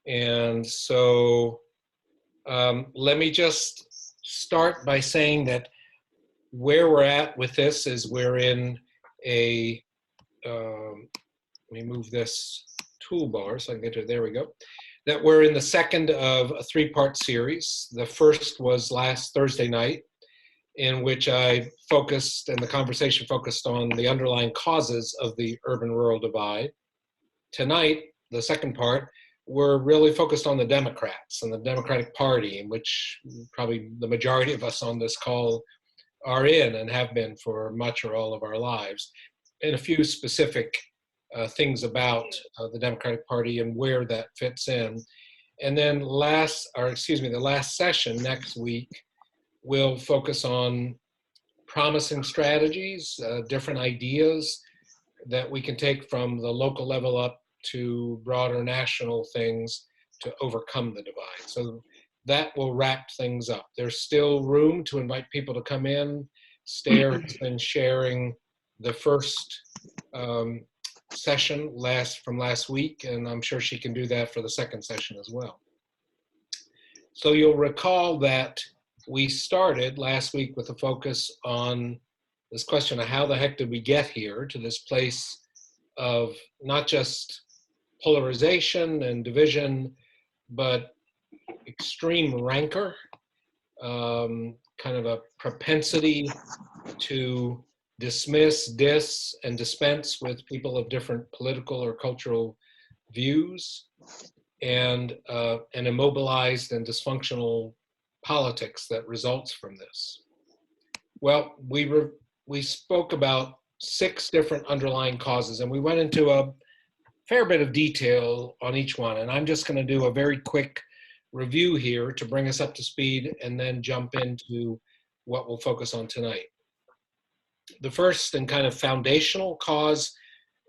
And so let me just start by saying that where we're at with this is we're in a, let me move this toolbar so I can get to it. There we go. That we're in the second of a three-part series. The first was last Thursday night, in which I focused, and the conversation focused on the underlying causes of the urban-rural divide. Tonight, the second part, we're really focused on the Democrats and the Democratic Party, in which probably the majority of us on this call are in and have been for much or all of our lives, and a few specific things about the Democratic Party and where that fits in. And then the last session next week will focus on promising strategies, different ideas that we can take from the local level up to broader national things to overcome the divide. So that will wrap things up. There's still room to invite people to come in. Stair has been sharing the first session from last week, and I'm sure she can do that for the second session as well. So you'll recall that we started last week with a focus on this question of how the heck did we get here to this place of not just polarization and division, but extreme rancor, kind of a propensity to dismiss, and dispense with people of different political or cultural views, and an immobilized and dysfunctional politics that results from this. Well, we spoke about 6 different underlying causes, and we went into a fair bit of detail on each one. And I'm just going to do a very quick review here to bring us up to speed and then jump into what we'll focus on tonight. The first and kind of foundational cause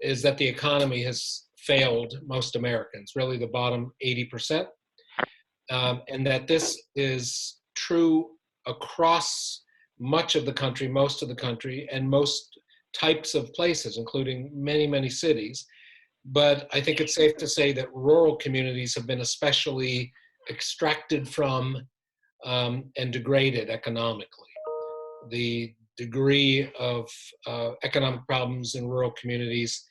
is that the economy has failed most Americans, really the bottom 80%, and that this is true across much of the country, most of the country, and most types of places, including many, many cities. But I think it's safe to say that rural communities have been especially extracted from and degraded economically. The degree of economic problems in rural communities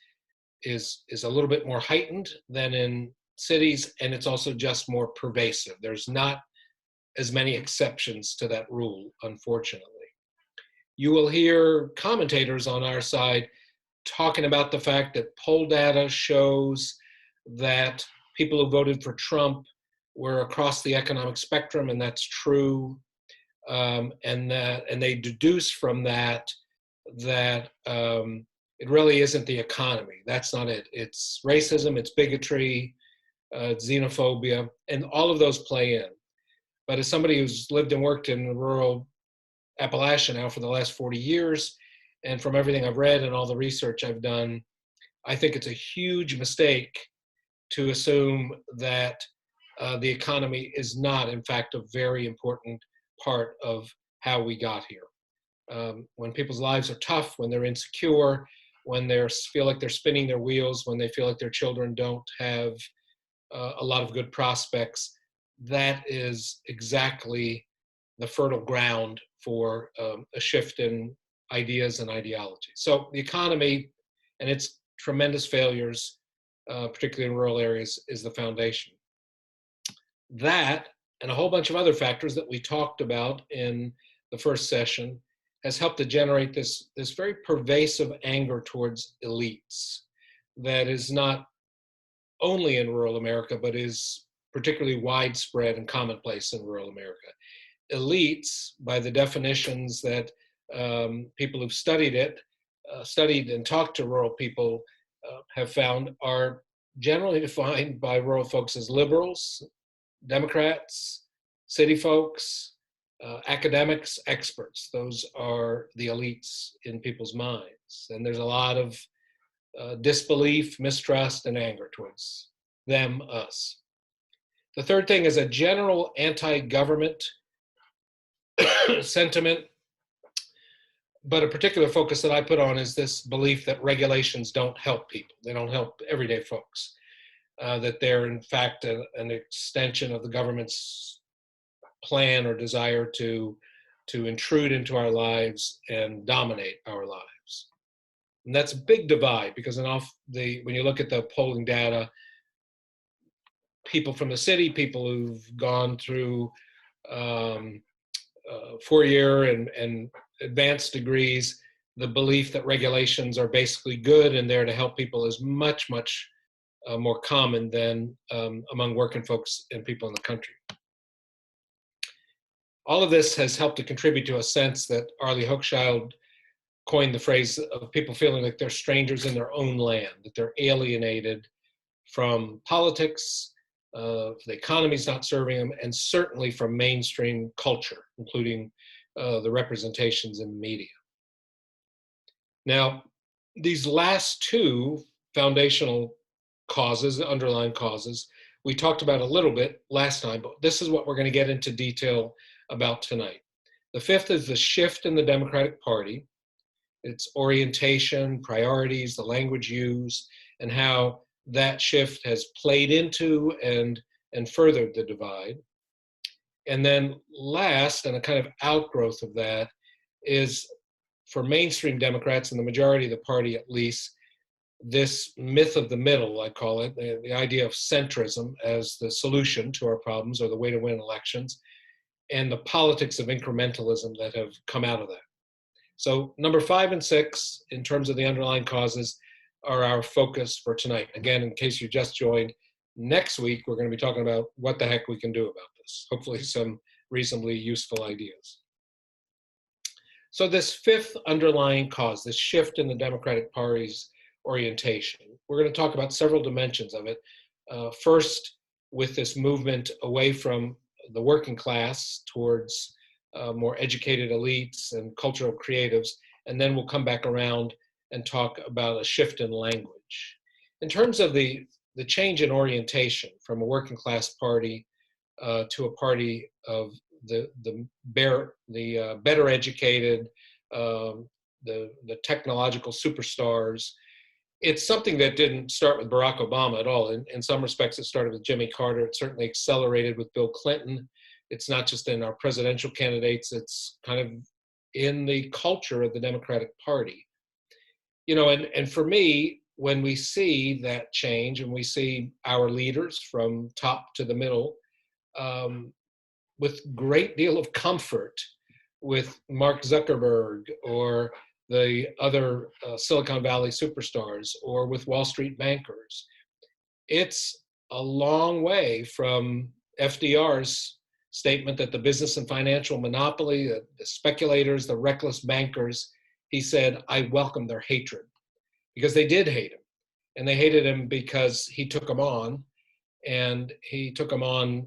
is a little bit more heightened than in cities, and it's also just more pervasive. There's not as many exceptions to that rule, unfortunately. You will hear commentators on our side talking about the fact that poll data shows that people who voted for Trump were across the economic spectrum, and that's true. And they deduce from that it really isn't the economy. That's not it. It's racism, it's bigotry, it's xenophobia, and all of those play in. But as somebody who's lived and worked in rural Appalachia now for the last 40 years, and from everything I've read and all the research I've done, I think it's a huge mistake to assume that the economy is not, in fact, a very important part of how we got here. When people's lives are tough, when they're insecure, when they feel like they're spinning their wheels, when they feel like their children don't have a lot of good prospects, that is exactly the fertile ground for a shift in ideas and ideology. So the economy and its tremendous failures, particularly in rural areas, is the foundation. That and a whole bunch of other factors that we talked about in the first session has helped to generate this very pervasive anger towards elites that is not only in rural America, but is particularly widespread and commonplace in rural America. Elites, by the definitions that people who've studied and talked to rural people have found, are generally defined by rural folks as liberals, Democrats, city folks, academics, experts. Those are the elites in people's minds. And there's a lot of disbelief, mistrust, and anger towards them, us. The third thing is a general anti-government sentiment, but a particular focus that I put on is this belief that regulations don't help people. They don't help everyday folks. that they're in fact an extension of the government's plan or desire to intrude into our lives and dominate our lives. And that's a big divide because when you look at the polling data, people from the city, people who've gone through 4-year and advanced degrees, the belief that regulations are basically good and there to help people is much, much more common than among working folks and people in the country. All of this has helped to contribute to a sense that Arlie Hochschild coined the phrase of people feeling like they're strangers in their own land, that they're alienated from politics, the economy's not serving them, and certainly from mainstream culture, including the representations in the media. Now, these last two foundational causes, underlying causes, we talked about a little bit last time, but this is what we're going to get into detail about tonight. The fifth is the shift in the Democratic Party, its orientation, priorities, the language used, and how that shift has played into and furthered the divide. And then last, and a kind of outgrowth of that, is for mainstream Democrats and the majority of the party at least, this myth of the middle, I call it, the idea of centrism as the solution to our problems or the way to win elections, and the politics of incrementalism that have come out of that. So number 5 and 6, in terms of the underlying causes, are our focus for tonight. Again, in case you just joined, next week we're going to be talking about what the heck we can do about this. Hopefully some reasonably useful ideas. So this fifth underlying cause, this shift in the Democratic Party's orientation, we're going to talk about several dimensions of it. First, with this movement away from the working class towards more educated elites and cultural creatives, and then we'll come back around and talk about a shift in language. In terms of the change in orientation from a working class party to a party of the better educated, the technological superstars, it's something that didn't start with Barack Obama at all. In some respects, it started with Jimmy Carter. It certainly accelerated with Bill Clinton. It's not just in our presidential candidates, it's kind of in the culture of the Democratic Party. You know, and for me, when we see that change and we see our leaders from top to the middle, with great deal of comfort with Mark Zuckerberg or the other Silicon Valley superstars or with Wall Street bankers, it's a long way from FDR's statement that the business and financial monopoly, the speculators, the reckless bankers, he said, I welcome their hatred, because they did hate him. And they hated him because he took them on, and he took them on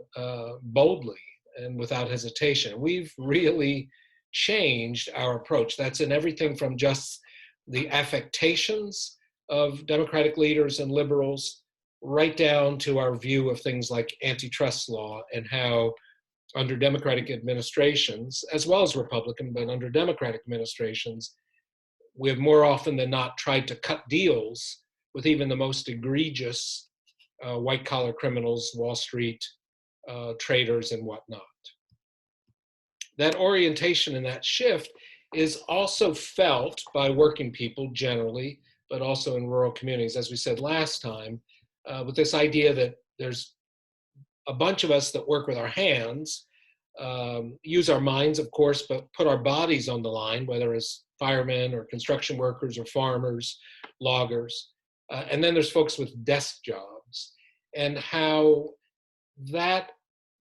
boldly and without hesitation. We've really changed our approach. That's in everything from just the affectations of Democratic leaders and liberals right down to our view of things like antitrust law and how under Democratic administrations, as well as Republican, but under Democratic administrations, we have more often than not tried to cut deals with even the most egregious white-collar criminals, Wall Street traders, and whatnot. That orientation and that shift is also felt by working people generally, but also in rural communities, as we said last time, with this idea that there's a bunch of us that work with our hands, use our minds, of course, but put our bodies on the line, whether as firemen or construction workers or farmers, loggers. And then there's folks with desk jobs, and how that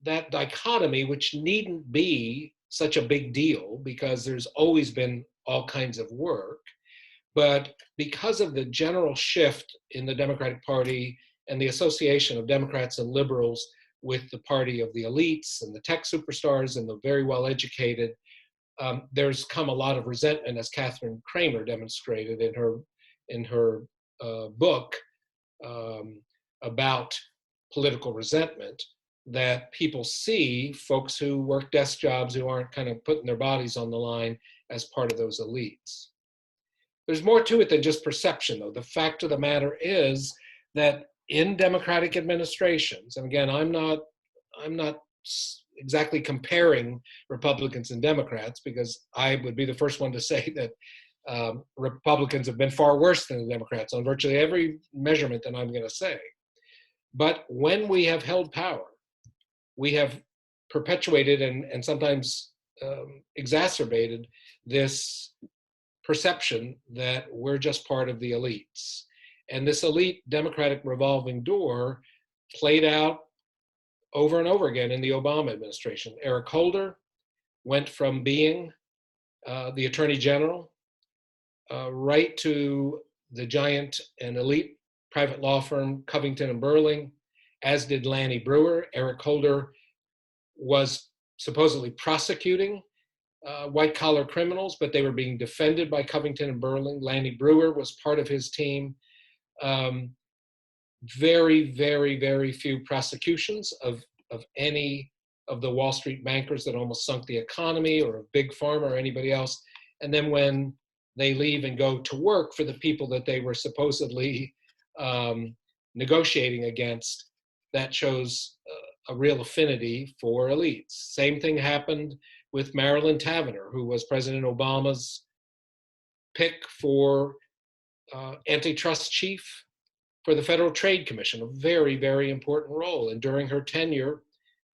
dichotomy, which needn't be such a big deal because there's always been all kinds of work, but because of the general shift in the Democratic Party and the association of Democrats and liberals with the party of the elites and the tech superstars and the very well-educated, there's come a lot of resentment, as Catherine Kramer demonstrated in her book about political resentment, that people see folks who work desk jobs who aren't kind of putting their bodies on the line as part of those elites. There's more to it than just perception, though. The fact of the matter is that in democratic administrations, and again, I'm not exactly comparing Republicans and Democrats, because I would be the first one to say that Republicans have been far worse than the Democrats on virtually every measurement that I'm going to say. But when we have held power, we have perpetuated and sometimes exacerbated this perception that we're just part of the elites. And this elite Democratic revolving door played out over and over again in the Obama administration. Eric Holder went from being the Attorney General right to the giant and elite private law firm Covington and Burling, as did Lanny Breuer. Eric Holder was supposedly prosecuting white-collar criminals, but they were being defended by Covington and Burling. Lanny Breuer was part of his team. Very, very, very few prosecutions of any of the Wall Street bankers that almost sunk the economy, or of Big Pharma or anybody else. And then when they leave and go to work for the people that they were supposedly negotiating against, that shows a real affinity for elites. Same thing happened with Marilyn Tavenner, who was President Obama's pick for antitrust chief for the Federal Trade Commission, a very, very important role. And during her tenure,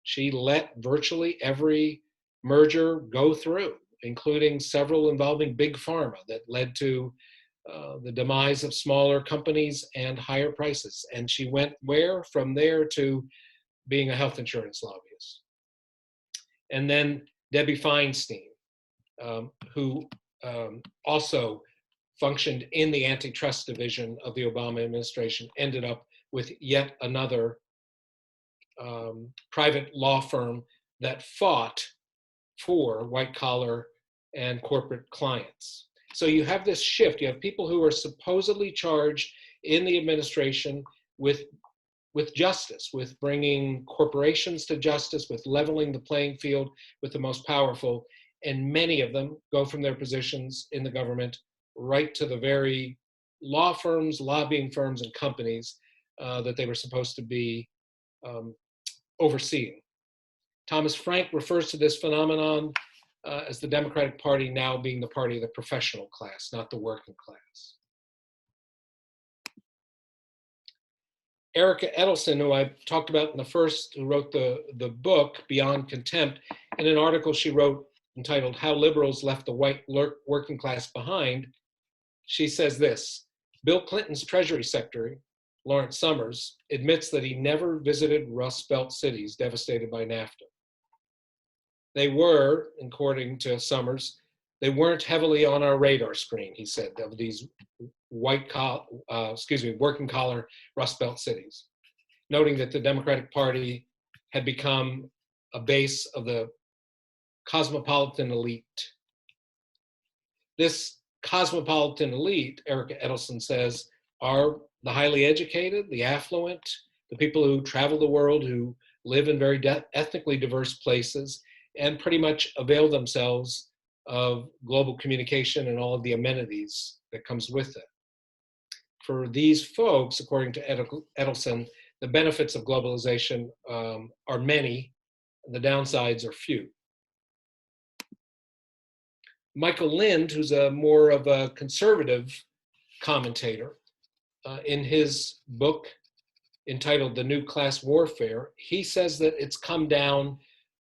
she let virtually every merger go through, including several involving Big Pharma that led to the demise of smaller companies and higher prices. And she went where? From there to being a health insurance lobbyist. And then Debbie Feinstein, who also functioned in the antitrust division of the Obama administration, ended up with yet another private law firm that fought for white-collar and corporate clients. So you have this shift. You have people who are supposedly charged in the administration with justice, with bringing corporations to justice, with leveling the playing field with the most powerful, and many of them go from their positions in the government right to the very law firms, lobbying firms, and companies that they were supposed to be overseeing. Thomas Frank refers to this phenomenon as the Democratic Party now being the party of the professional class, not the working class. Erica Edelson, who I talked about in the first, who wrote the book, Beyond Contempt, in an article she wrote entitled How Liberals Left the White Working Class Behind, she says this: Bill Clinton's Treasury Secretary, Lawrence Summers, admits that he never visited Rust Belt cities devastated by NAFTA. They were, according to Summers, they weren't heavily on our radar screen, he said, of these working collar Rust Belt cities, noting that the Democratic Party had become a base of the cosmopolitan elite. This cosmopolitan elite, Erica Edelson says, are the highly educated, the affluent, the people who travel the world, who live in very ethnically diverse places, and pretty much avail themselves of global communication and all of the amenities that comes with it. For these folks, according to Edelson, the benefits of globalization are many, and the downsides are few. Michael Lind, who's more of a conservative commentator, in his book entitled The New Class Warfare, he says that it's come down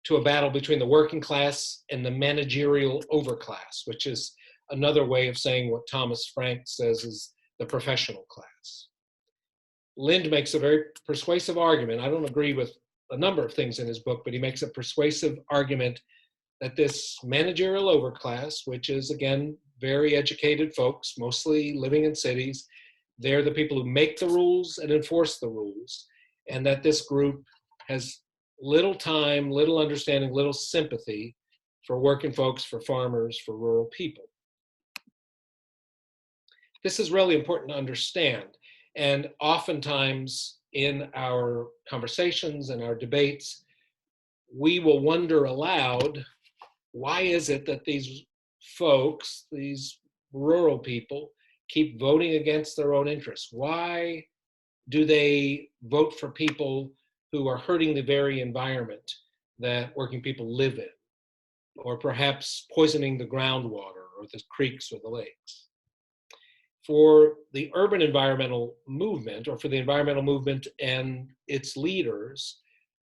to a battle between the working class and the managerial overclass, which is another way of saying what Thomas Frank says is the professional class. Lind makes a very persuasive argument. I don't agree with a number of things in his book, but he makes a persuasive argument that this managerial overclass, which is, again, very educated folks, mostly living in cities, they're the people who make the rules and enforce the rules, and that this group has little time, little understanding, little sympathy for working folks, for farmers, for rural people. This is really important to understand. And oftentimes in our conversations and our debates, we will wonder aloud, why is it that these folks, these rural people, keep voting against their own interests? Why do they vote for people who are hurting the very environment that working people live in, or perhaps poisoning the groundwater or the creeks or the lakes? For the urban environmental movement, or for the environmental movement and its leaders,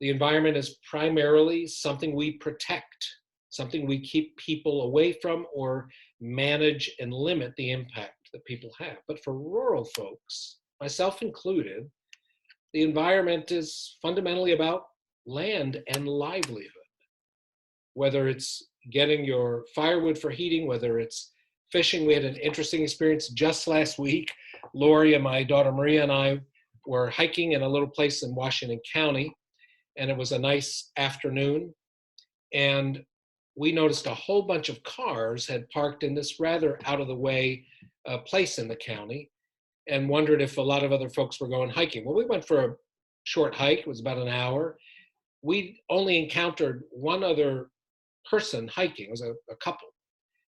the environment is primarily something we protect, something we keep people away from or manage and limit the impact that people have. But for rural folks, myself included, the environment is fundamentally about land and livelihood. Whether it's getting your firewood for heating, whether it's fishing. We had an interesting experience just last week. Lori and my daughter Maria and I were hiking in a little place in Washington County, and it was a nice afternoon. And we noticed a whole bunch of cars had parked in this rather out of the way place in the county, and wondered if a lot of other folks were going hiking. Well, we went for a short hike. It was about an hour. We only encountered one other person hiking. It was a couple.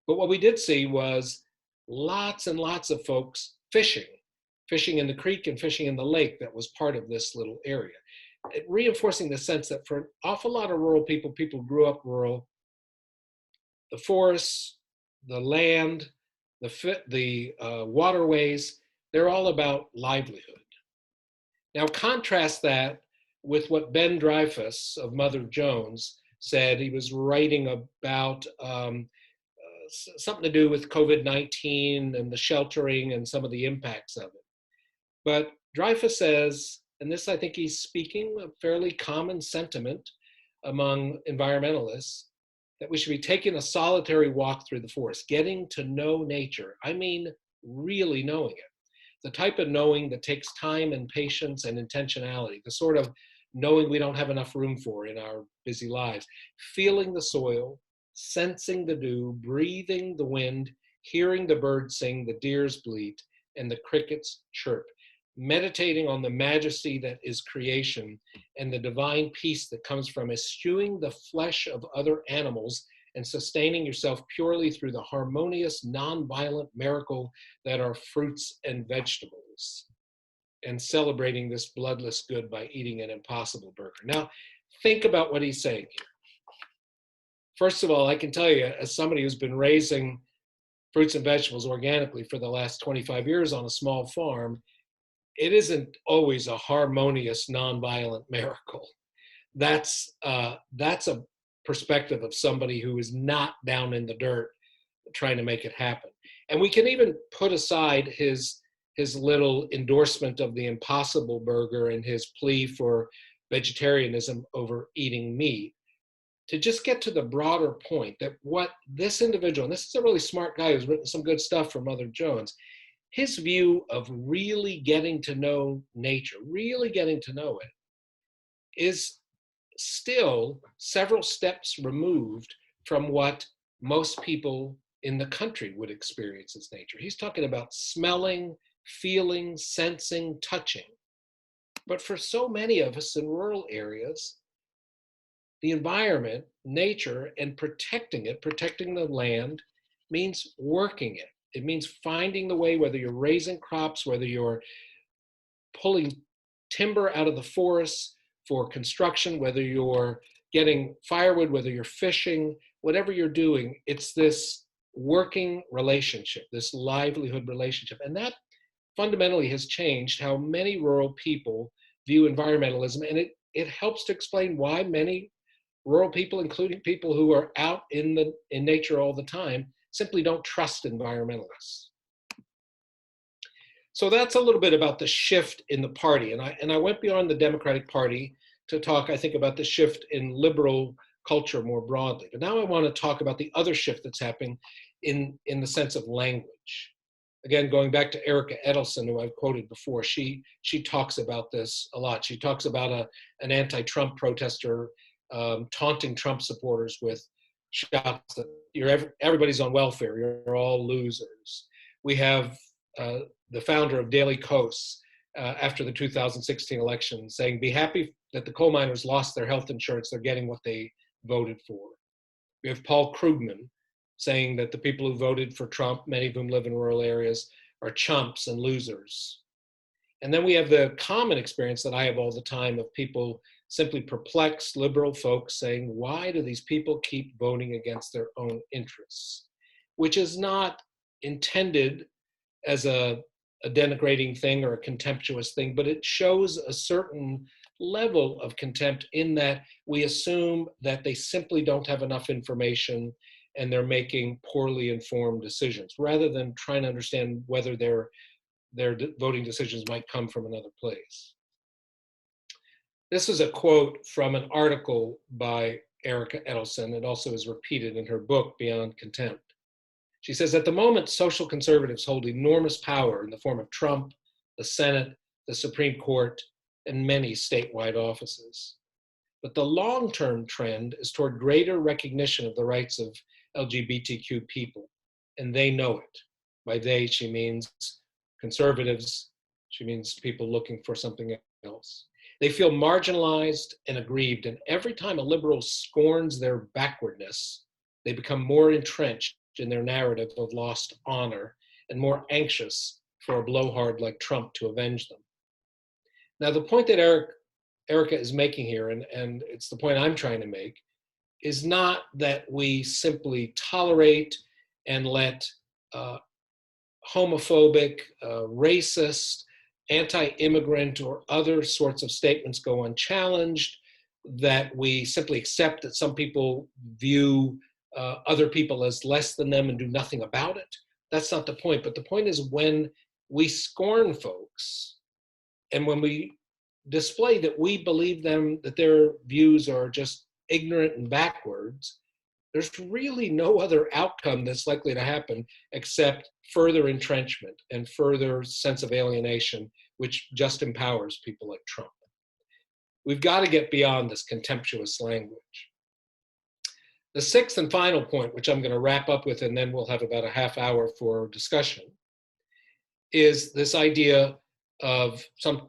But what we did see was lots and lots of folks fishing in the creek and fishing in the lake that was part of this little area. Reinforcing the sense that for an awful lot of rural people, people grew up rural, the forests, the land, the waterways, they're all about livelihood. Now contrast that with what Ben Dreyfuss of Mother Jones said. He was writing about something to do with COVID-19 and the sheltering and some of the impacts of it. But Dreyfuss says, and this I think he's speaking a fairly common sentiment among environmentalists, that we should be taking a solitary walk through the forest, getting to know nature. I mean, really knowing it. The type of knowing that takes time and patience and intentionality, the sort of knowing we don't have enough room for in our busy lives. Feeling the soil, sensing the dew, breathing the wind, hearing the birds sing, the deers bleat, and the crickets chirp. Meditating on the majesty that is creation and the divine peace that comes from eschewing the flesh of other animals and sustaining yourself purely through the harmonious, non-violent miracle that are fruits and vegetables, and celebrating this bloodless good by eating an Impossible Burger. Now, think about what he's saying here. First of all, I can tell you, as somebody who's been raising fruits and vegetables organically for the last 25 years on a small farm, it isn't always a harmonious, nonviolent miracle. That's a perspective of somebody who is not down in the dirt trying to make it happen. And we can even put aside his little endorsement of the Impossible Burger and his plea for vegetarianism over eating meat, to just get to the broader point that what this individual, and this is a really smart guy who's written some good stuff for Mother Jones, his view of really getting to know nature, really getting to know it, is still several steps removed from what most people in the country would experience as nature. He's talking about smelling, feeling, sensing, touching. But for so many of us in rural areas, the environment, nature, and protecting it, protecting the land, means working it. It means finding the way, whether you're raising crops, whether you're pulling timber out of the forests for construction, whether you're getting firewood, whether you're fishing, whatever you're doing, it's this working relationship, this livelihood relationship. And that fundamentally has changed how many rural people view environmentalism. And it helps to explain why many rural people, including people who are out in nature all the time, simply don't trust environmentalists. So that's a little bit about the shift in the party. And I went beyond the Democratic Party to talk, I think, about the shift in liberal culture more broadly. But now I want to talk about the other shift that's happening in the sense of language. Again, going back to Erica Edelson, who I've quoted before, she talks about this a lot. She talks about an anti-Trump protester taunting Trump supporters with shots that everybody's on welfare, you're all losers. We have the founder of Daily Kos after the 2016 election saying, be happy that the coal miners lost their health insurance, they're getting what they voted for. We have Paul Krugman saying that the people who voted for Trump, many of whom live in rural areas, are chumps and losers. And then we have the common experience that I have all the time of people simply perplexed liberal folks saying, why do these people keep voting against their own interests? Which is not intended as a denigrating thing or a contemptuous thing, but it shows a certain level of contempt in that we assume that they simply don't have enough information and they're making poorly informed decisions, rather than trying to understand whether their voting decisions might come from another place. This is a quote from an article by Erica Edelson. It also is repeated in her book, Beyond Contempt. She says, at the moment, social conservatives hold enormous power in the form of Trump, the Senate, the Supreme Court, and many statewide offices. But the long-term trend is toward greater recognition of the rights of LGBTQ people, and they know it. By they, she means conservatives. She means people looking for something else. They feel marginalized and aggrieved, and every time a liberal scorns their backwardness, they become more entrenched in their narrative of lost honor and more anxious for a blowhard like Trump to avenge them. Now, the point that Erica is making here, and it's the point I'm trying to make, is not that we simply tolerate and let homophobic, racist, anti-immigrant, or other sorts of statements go unchallenged, that we simply accept that some people view other people as less than them and do nothing about it. That's not the point. But the point is, when we scorn folks and when we display that we believe them, that their views are just ignorant and backwards, there's really no other outcome that's likely to happen except further entrenchment and further sense of alienation, which just empowers people like Trump. We've got to get beyond this contemptuous language. The sixth and final point, which I'm going to wrap up with, and then we'll have about a half hour for discussion, is this idea of some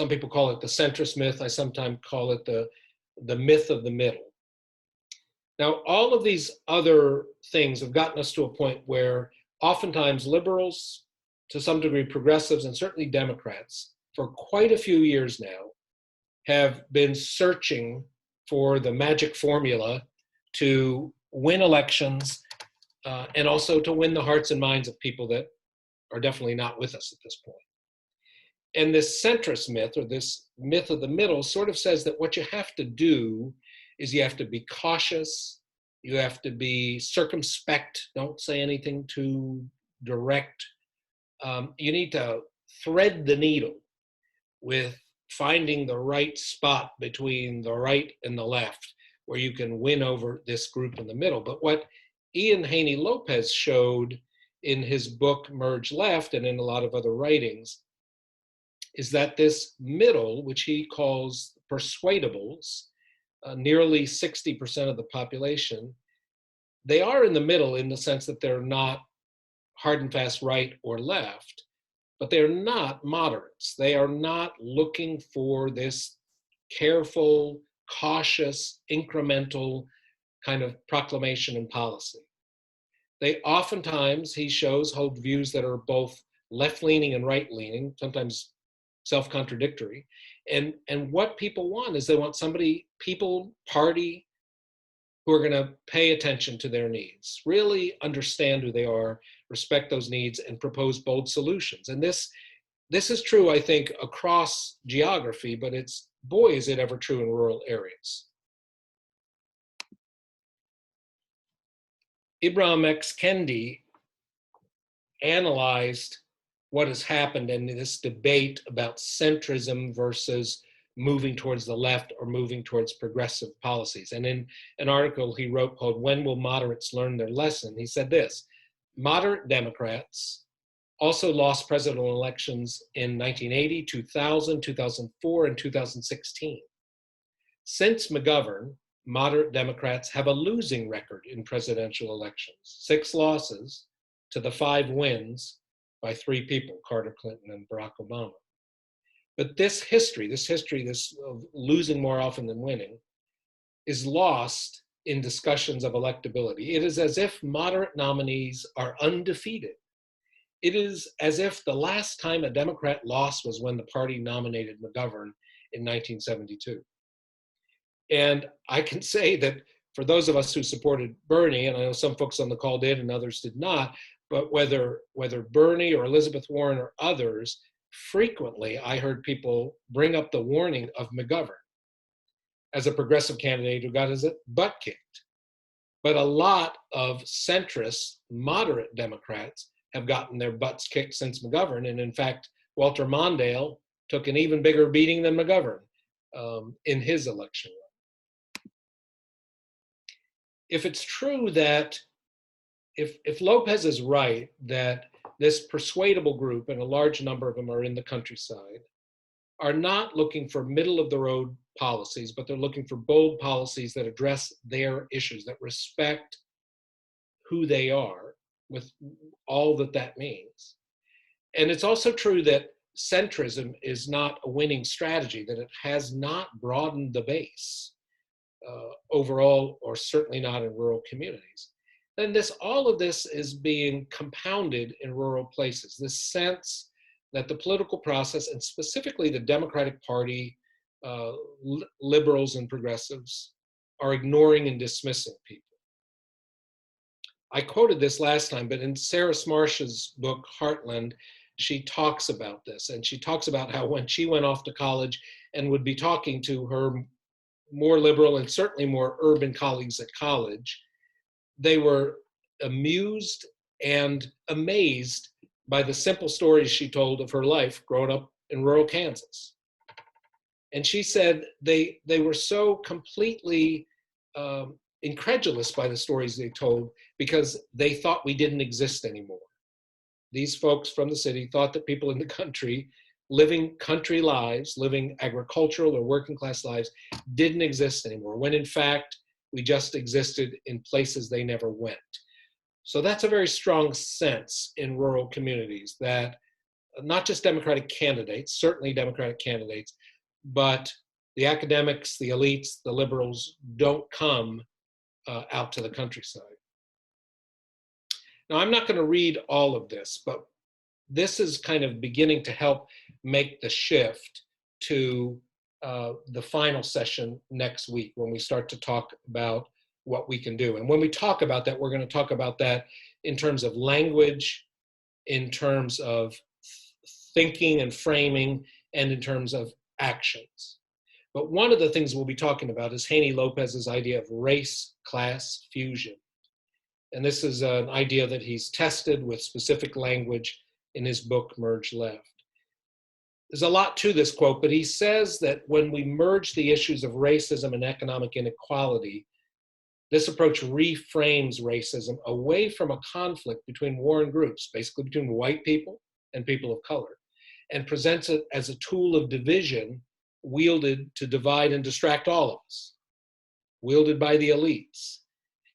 people call it the centrist myth. I sometimes call it the myth of the middle. Now, all of these other things have gotten us to a point where oftentimes liberals, to some degree progressives, and certainly Democrats, for quite a few years now, have been searching for the magic formula to win elections and also to win the hearts and minds of people that are definitely not with us at this point. And this centrist myth, or this myth of the middle, sort of says that what you have to do is you have to be cautious, you have to be circumspect, don't say anything too direct. You need to thread the needle with finding the right spot between the right and the left where you can win over this group in the middle. But what Ian Haney Lopez showed in his book Merge Left and in a lot of other writings is that this middle, which he calls persuadables, nearly 60% of the population, they are in the middle in the sense that they're not hard and fast right or left, but they're not moderates. They are not looking for this careful, cautious, incremental kind of proclamation and policy. They oftentimes, he shows, hold views that are both left-leaning and right-leaning, sometimes self-contradictory. And what people want is they want party who are going to pay attention to their needs, really understand who they are, respect those needs, and propose bold solutions. And this is true, I think, across geography, but boy, is it ever true in rural areas. Ibram X. Kendi analyzed what has happened in this debate about centrism versus moving towards the left or moving towards progressive policies. And in an article he wrote called "When Will Moderates Learn Their Lesson?" he said this: moderate Democrats also lost presidential elections in 1980, 2000, 2004, and 2016. Since McGovern, moderate Democrats have a losing record in presidential elections, 6 losses to the 5 wins by 3 people, Carter, Clinton, and Barack Obama. But this history of losing more often than winning, is lost in discussions of electability. It is as if moderate nominees are undefeated. it is as if the last time a Democrat lost was when the party nominated McGovern in 1972. And I can say that for those of us who supported Bernie, and I know some folks on the call did and others did not, but whether Bernie or Elizabeth Warren or others, frequently I heard people bring up the warning of McGovern as a progressive candidate who got his butt kicked. But a lot of centrist, moderate Democrats have gotten their butts kicked since McGovern. And in fact, Walter Mondale took an even bigger beating than McGovern in his election run. If it's true that, if Lopez is right, that this persuadable group, and a large number of them are in the countryside, are not looking for middle of the road policies, but they're looking for bold policies that address their issues, that respect who they are with all that that means. And it's also true that centrism is not a winning strategy, that it has not broadened the base overall, or certainly not in rural communities. Then all of this is being compounded in rural places. This sense that the political process, and specifically the Democratic Party, liberals and progressives, are ignoring and dismissing people. I quoted this last time, but in Sarah Smarsh's book, Heartland, she talks about this. And she talks about how when she went off to college and would be talking to her more liberal and certainly more urban colleagues at college, they were amused and amazed by the simple stories she told of her life growing up in rural Kansas. And she said they were so completely incredulous by the stories they told because they thought we didn't exist anymore. These folks from the city thought that people in the country, living country lives, living agricultural or working class lives, didn't exist anymore, when in fact, we just existed in places they never went. So that's a very strong sense in rural communities that not just Democratic candidates, certainly Democratic candidates, but the academics, the elites, the liberals don't come out to the countryside. Now, I'm not going to read all of this, but this is kind of beginning to help make the shift to the final session next week when we start to talk about what we can do. And when we talk about that, we're going to talk about that in terms of language, in terms of thinking and framing, and in terms of actions. But one of the things we'll be talking about is Haney Lopez's idea of race-class fusion. And this is an idea that he's tested with specific language in his book, Merge Left. There's a lot to this quote, but he says that when we merge the issues of racism and economic inequality, this approach reframes racism away from a conflict between warring groups, basically between white people and people of color, and presents it as a tool of division wielded to divide and distract all of us, wielded by the elites.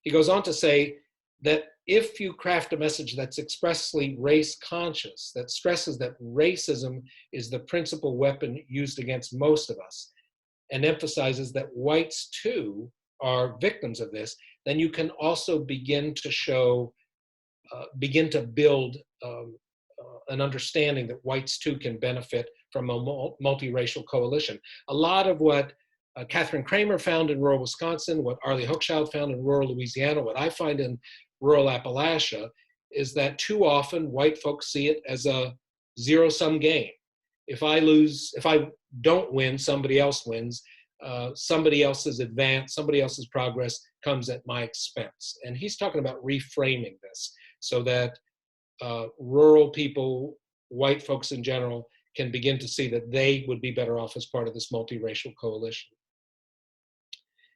He goes on to say that if you craft a message that's expressly race conscious, that stresses that racism is the principal weapon used against most of us, and emphasizes that whites too are victims of this, then you can also begin to build an understanding that whites too can benefit from a multiracial coalition. A lot of what Catherine Kramer found in rural Wisconsin, what Arlie Hochschild found in rural Louisiana, what I find in rural Appalachia, is that too often white folks see it as a zero-sum game. If I don't win, somebody else wins. Somebody else's advance, somebody else's progress comes at my expense. And he's talking about reframing this so that rural people, white folks in general, can begin to see that they would be better off as part of this multiracial coalition.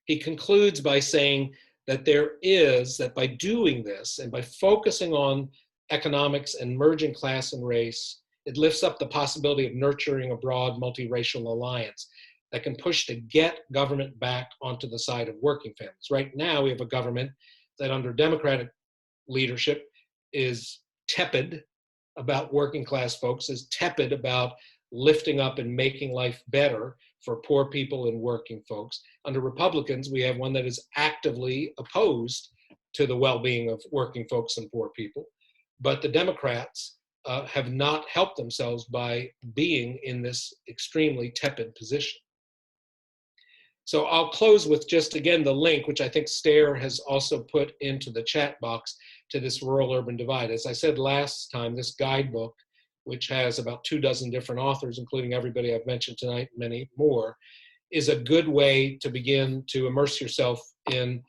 He concludes by saying that that by doing this and by focusing on economics and merging class and race, it lifts up the possibility of nurturing a broad multiracial alliance that can push to get government back onto the side of working families. Right now, we have a government that under Democratic leadership is tepid about working class folks, is tepid about lifting up and making life better for poor people and working folks. Under Republicans, we have one that is actively opposed to the well-being of working folks and poor people. But the Democrats have not helped themselves by being in this extremely tepid position. So I'll close with just, again, the link, which I think Stair has also put into the chat box, to this rural-urban divide. As I said last time, this guidebook, which has about 24 different authors, including everybody I've mentioned tonight, many more, is a good way to begin to immerse yourself in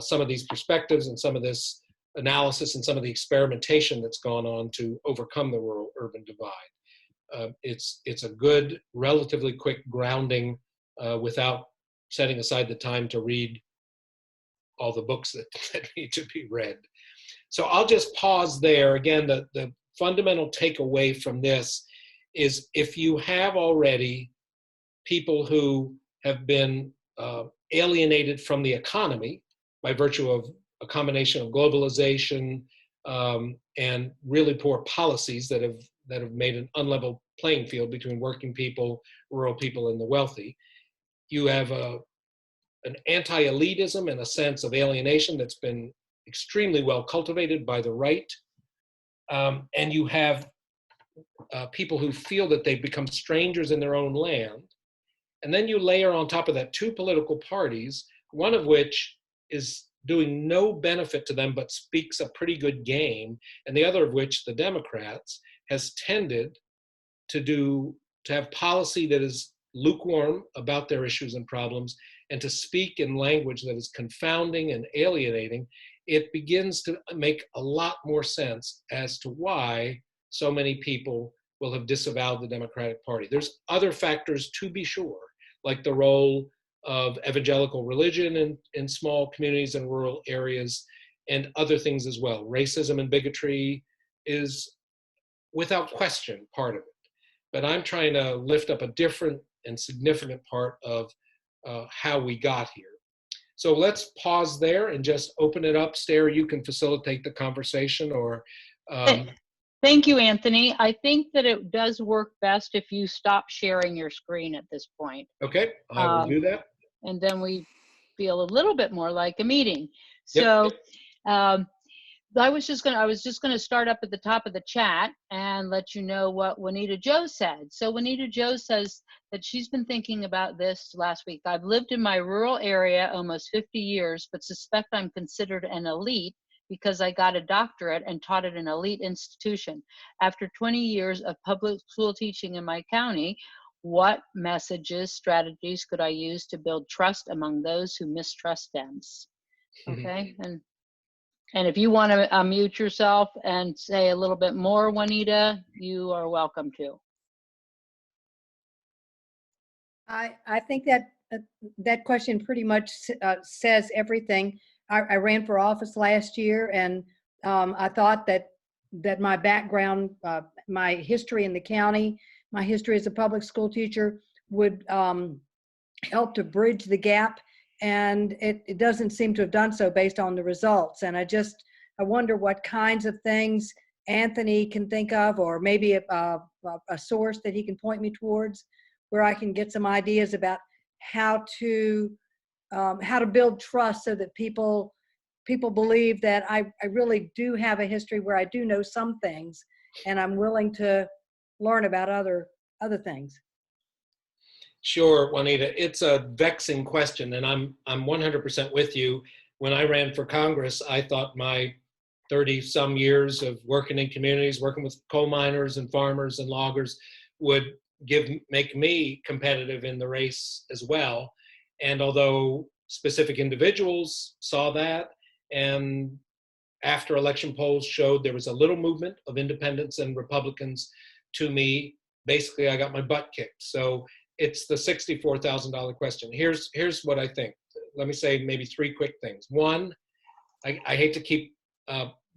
some of these perspectives and some of this analysis and some of the experimentation that's gone on to overcome the rural-urban divide. It's a good, relatively quick grounding without setting aside the time to read all the books that need to be read. So I'll just pause there. Again, the fundamental takeaway from this is, if you have already people who have been alienated from the economy by virtue of a combination of globalization and really poor policies that have made an unlevel playing field between working people, rural people, and the wealthy, you have an anti-elitism and a sense of alienation that's been extremely well cultivated by the right. And you have people who feel that they've become strangers in their own land. And then you layer on top of that 2 political parties, one of which is doing no benefit to them but speaks a pretty good game, and the other of which, the Democrats, has tended to have policy that is lukewarm about their issues and problems, and to speak in language that is confounding and alienating. It begins to make a lot more sense as to why so many people will have disavowed the Democratic Party. There's other factors, to be sure, like the role of evangelical religion in small communities and rural areas, and other things as well. Racism and bigotry is, without question, part of it. But I'm trying to lift up a different and significant part of how we got here. So let's pause there and just open it up. Stair, you can facilitate the conversation, or Thank you, Anthony. I think that it does work best if you stop sharing your screen at this point. Okay, I will do that. And then we feel a little bit more like a meeting. Yep. So I was just gonna start up at the top of the chat and let you know what Juanita Joe said. So Juanita Joe says that she's been thinking about this last week. I've lived in my rural area almost 50 years, but suspect I'm considered an elite because I got a doctorate and taught at an elite institution. After 20 years of public school teaching in my county, what messages, strategies could I use to build trust among those who mistrust Dems? Okay, and if you want to unmute yourself and say a little bit more, Juanita, you are welcome to. I think that question pretty much says everything. I ran for office last year, and I thought that my background, my history in the county, my history as a public school teacher would help to bridge the gap. And it doesn't seem to have done so based on the results. And I wonder what kinds of things Anthony can think of, or maybe a source that he can point me towards, where I can get some ideas about how to build trust so that people believe that I really do have a history where I do know some things, and I'm willing to learn about other things. Sure, Juanita. It's a vexing question, and I'm 100% with you. When I ran for Congress, I thought my 30-some years of working in communities, working with coal miners and farmers and loggers, would make me competitive in the race as well. And although specific individuals saw that, and after election polls showed there was a little movement of independents and Republicans to me, basically I got my butt kicked. So it's the $64,000 question. Here's what I think. Let me say maybe 3 quick things. One, I hate to keep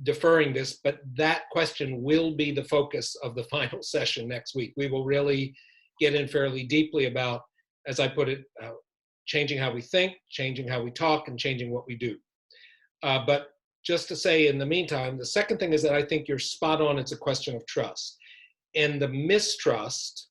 deferring this, but that question will be the focus of the final session next week. We will really get in fairly deeply about, as I put it, changing how we think, changing how we talk, and changing what we do. But just to say in the meantime, the second thing is that I think you're spot on. It's a question of trust. And the mistrust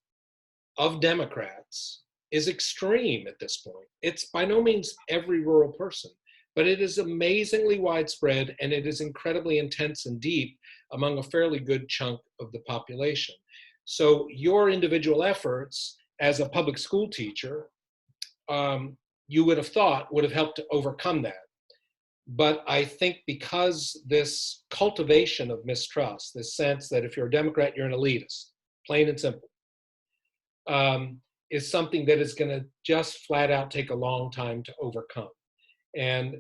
of Democrats is extreme at this point. It's by no means every rural person, but it is amazingly widespread, and it is incredibly intense and deep among a fairly good chunk of the population. So your individual efforts as a public school teacher, you would have thought would have helped to overcome that. But I think because this cultivation of mistrust, this sense that if you're a Democrat, you're an elitist, plain and simple, is something that is going to just flat out take a long time to overcome. And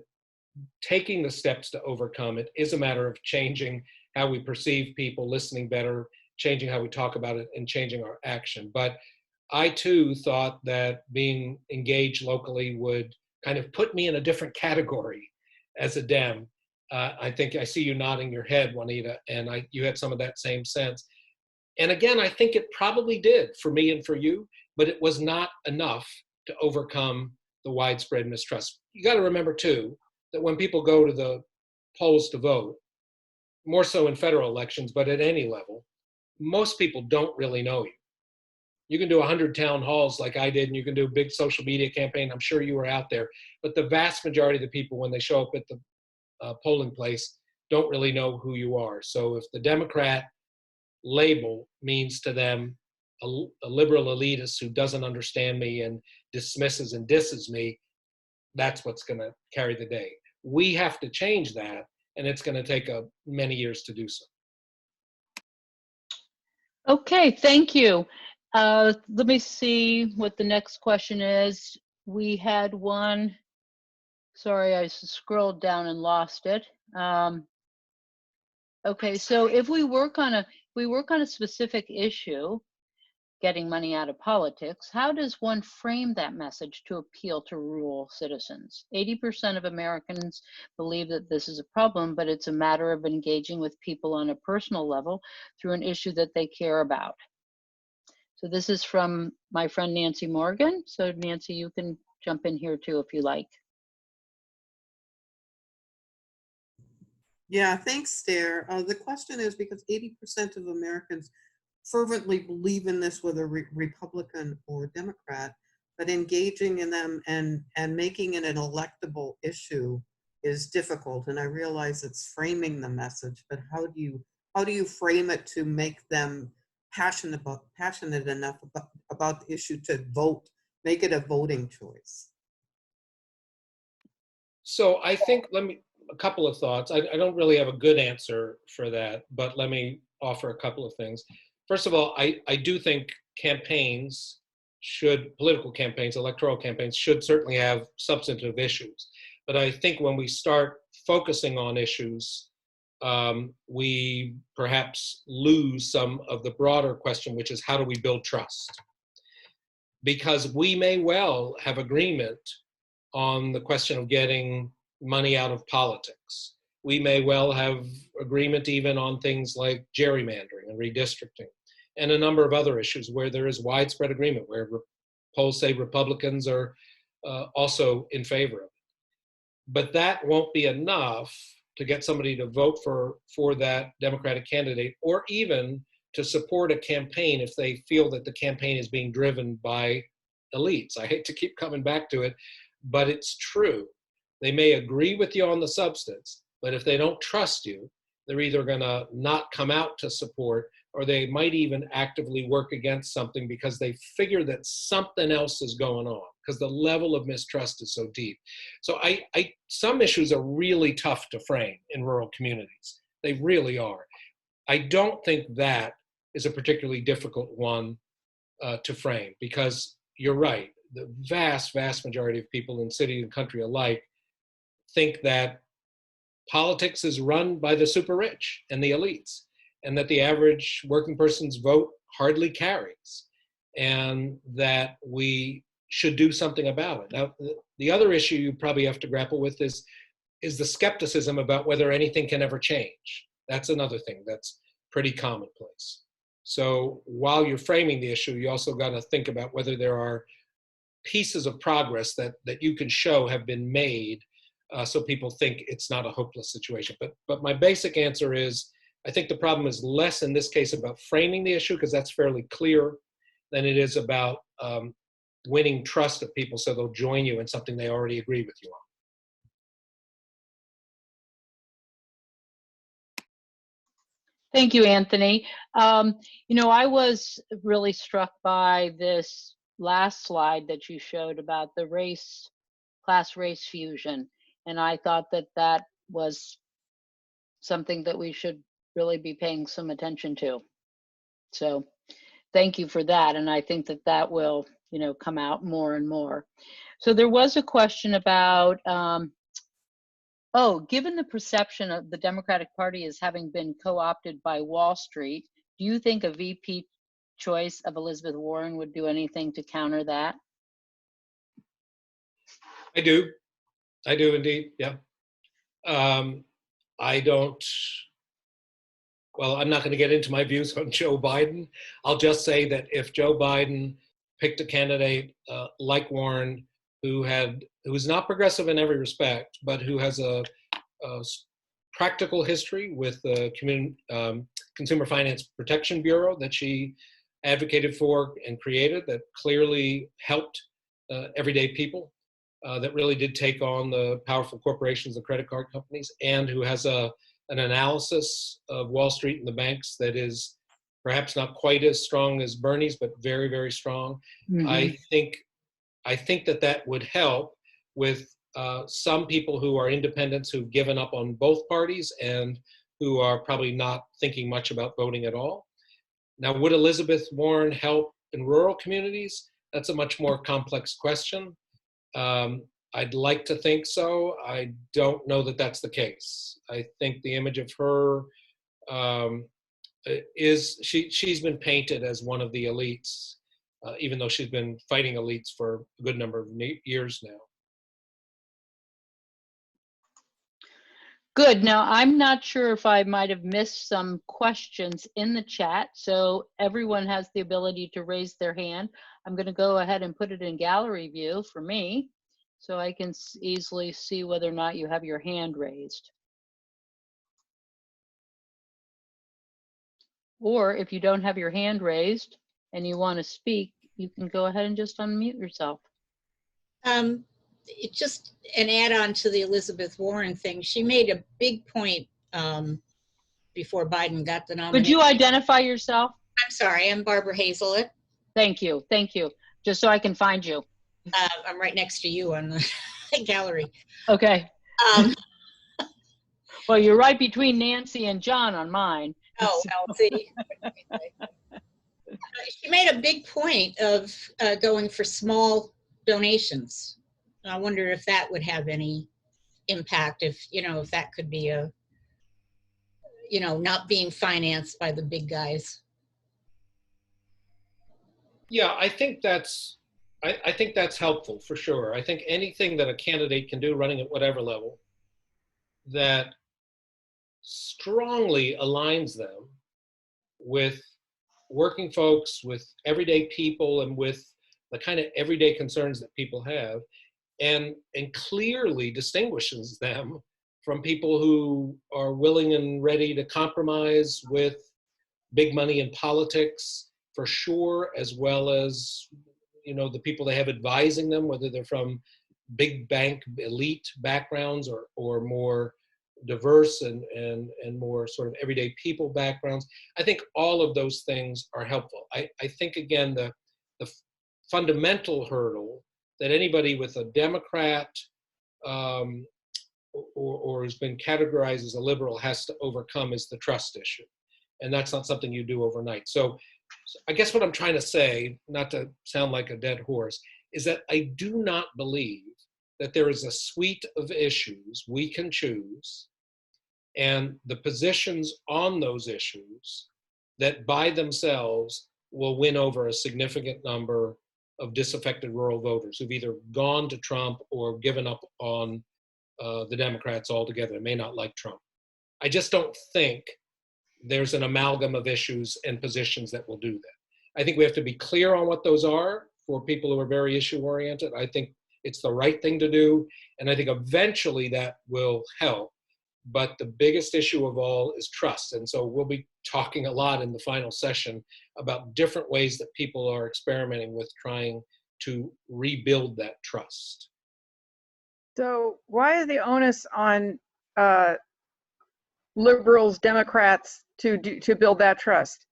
taking the steps to overcome it is a matter of changing how we perceive people, listening better, changing how we talk about it, and changing our action. But I too thought that being engaged locally would kind of put me in a different category as a Dem. I think I see you nodding your head, Juanita, and you had some of that same sense. And again, I think it probably did for me and for you, but it was not enough to overcome the widespread mistrust. You got to remember too, that when people go to the polls to vote, more so in federal elections, but at any level, most people don't really know you. You can do 100 town halls like I did, and you can do a big social media campaign. I'm sure you were out there. But the vast majority of the people, when they show up at the polling place, don't really know who you are. So if the Democrat label means to them a liberal elitist who doesn't understand me and dismisses and disses me, that's what's going to carry the day. We have to change that, and it's going to take many years to do so. Okay, thank you. Let me see what the next question is. We had one. Sorry, I scrolled down and lost it. Okay, so if we work on a specific issue, getting money out of politics, how does one frame that message to appeal to rural citizens? 80% of Americans believe that this is a problem, but it's a matter of engaging with people on a personal level through an issue that they care about. So this is from my friend Nancy Morgan. So Nancy, you can jump in here too if you like. Yeah, thanks, Stair. The question is because 80% of Americans fervently believe in this, whether Republican or Democrat, but engaging in them and making it an electable issue is difficult. And I realize it's framing the message, but how do you frame it to make them passionate enough about the issue to vote, make it a voting choice? So I think, a couple of thoughts. I don't really have a good answer for that, but let me offer a couple of things. First of all, I do think political campaigns, electoral campaigns should certainly have substantive issues. But I think when we start focusing on issues, we perhaps lose some of the broader question, which is how do we build trust? Because we may well have agreement on the question of getting money out of politics. We may well have agreement even on things like gerrymandering and redistricting and a number of other issues where there is widespread agreement, where polls say Republicans are also in favor of it. But that won't be enough to get somebody to vote for that Democratic candidate, or even to support a campaign if they feel that the campaign is being driven by elites. I hate to keep coming back to it, but it's true. They may agree with you on the substance, but if they don't trust you, they're either going to not come out to support, or they might even actively work against something because they figure that something else is going on, because the level of mistrust is so deep. So some issues are really tough to frame in rural communities. They really are. I don't think that is a particularly difficult one to frame, because you're right. The vast, vast majority of people in city and country alike think that politics is run by the super rich and the elites, and that the average working person's vote hardly carries, and that we should do something about it. Now, the other issue you probably have to grapple with is the skepticism about whether anything can ever change. That's another thing that's pretty commonplace. So while you're framing the issue, you also got to think about whether there are pieces of progress that you can show have been made, so people think it's not a hopeless situation. But my basic answer is, I think the problem is less in this case about framing the issue, because that's fairly clear, than it is about winning trust of people so they'll join you in something they already agree with you on. Thank you, Anthony. You know, I was really struck by this last slide that you showed about the class race fusion. And I thought that that was something that we should really be paying some attention to. So thank you for that. And I think that that will, you know, come out more and more. So there was a question about, given the perception of the Democratic Party as having been co-opted by Wall Street, do you think a VP choice of Elizabeth Warren would do anything to counter that? I do indeed, yeah. I don't, well, I'm not going to get into my views on Joe Biden. I'll just say that if Joe Biden picked a candidate like Warren, who is not progressive in every respect, but who has a practical history with the Consumer Finance Protection Bureau that she advocated for and created, that clearly helped everyday people, that really did take on the powerful corporations and credit card companies, and who has an analysis of Wall Street and the banks that is perhaps not quite as strong as Bernie's, but very, very strong. Mm-hmm. I think that would help with some people who are independents who've given up on both parties and who are probably not thinking much about voting at all. Now, would Elizabeth Warren help in rural communities? That's a much more complex question. I'd like to think so. I don't know that that's the case. I think the image of her she's been painted as one of the elites, even though she's been fighting elites for a good number of years now. Good. Now, I'm not sure if I might have missed some questions in the chat, so everyone has the ability to raise their hand. I'm going to go ahead and put it in gallery view for me, so I can easily see whether or not you have your hand raised. Or if you don't have your hand raised and you want to speak, you can go ahead and just unmute yourself. It's just an add-on to the Elizabeth Warren thing. She made a big point before Biden got the nomination. Would you identify yourself? I'm sorry, I'm Barbara Hazelit. Thank you, thank you. Just so I can find you. I'm right next to you on the gallery. Okay. Well, you're right between Nancy and John on mine. Oh, I'll see. She made a big point of going for small donations. I wonder if that would have any impact, if that could be a, not being financed by the big guys. Yeah, I think that's helpful for sure. I think anything that a candidate can do running at whatever level that strongly aligns them with working folks, with everyday people, and with the kind of everyday concerns that people have, and clearly distinguishes them from people who are willing and ready to compromise with big money in politics, for sure, as well as the people they have advising them, whether they're from big bank elite backgrounds or more diverse and more sort of everyday people backgrounds. I think all of those things are helpful. I think, again, the fundamental hurdle that anybody with a Democrat or has been categorized as a liberal has to overcome is the trust issue. And that's not something you do overnight. So I guess what I'm trying to say, not to sound like a dead horse, is that I do not believe that there is a suite of issues we can choose and the positions on those issues that by themselves will win over a significant number of disaffected rural voters who've either gone to Trump or given up on the Democrats altogether. They may not like Trump. I just don't think there's an amalgam of issues and positions that will do that. I think we have to be clear on what those are for people who are very issue-oriented. I think it's the right thing to do, and I think eventually that will help. But the biggest issue of all is trust. And so we'll be talking a lot in the final session about different ways that people are experimenting with trying to rebuild that trust. So why is the onus on liberals, Democrats to build that trust.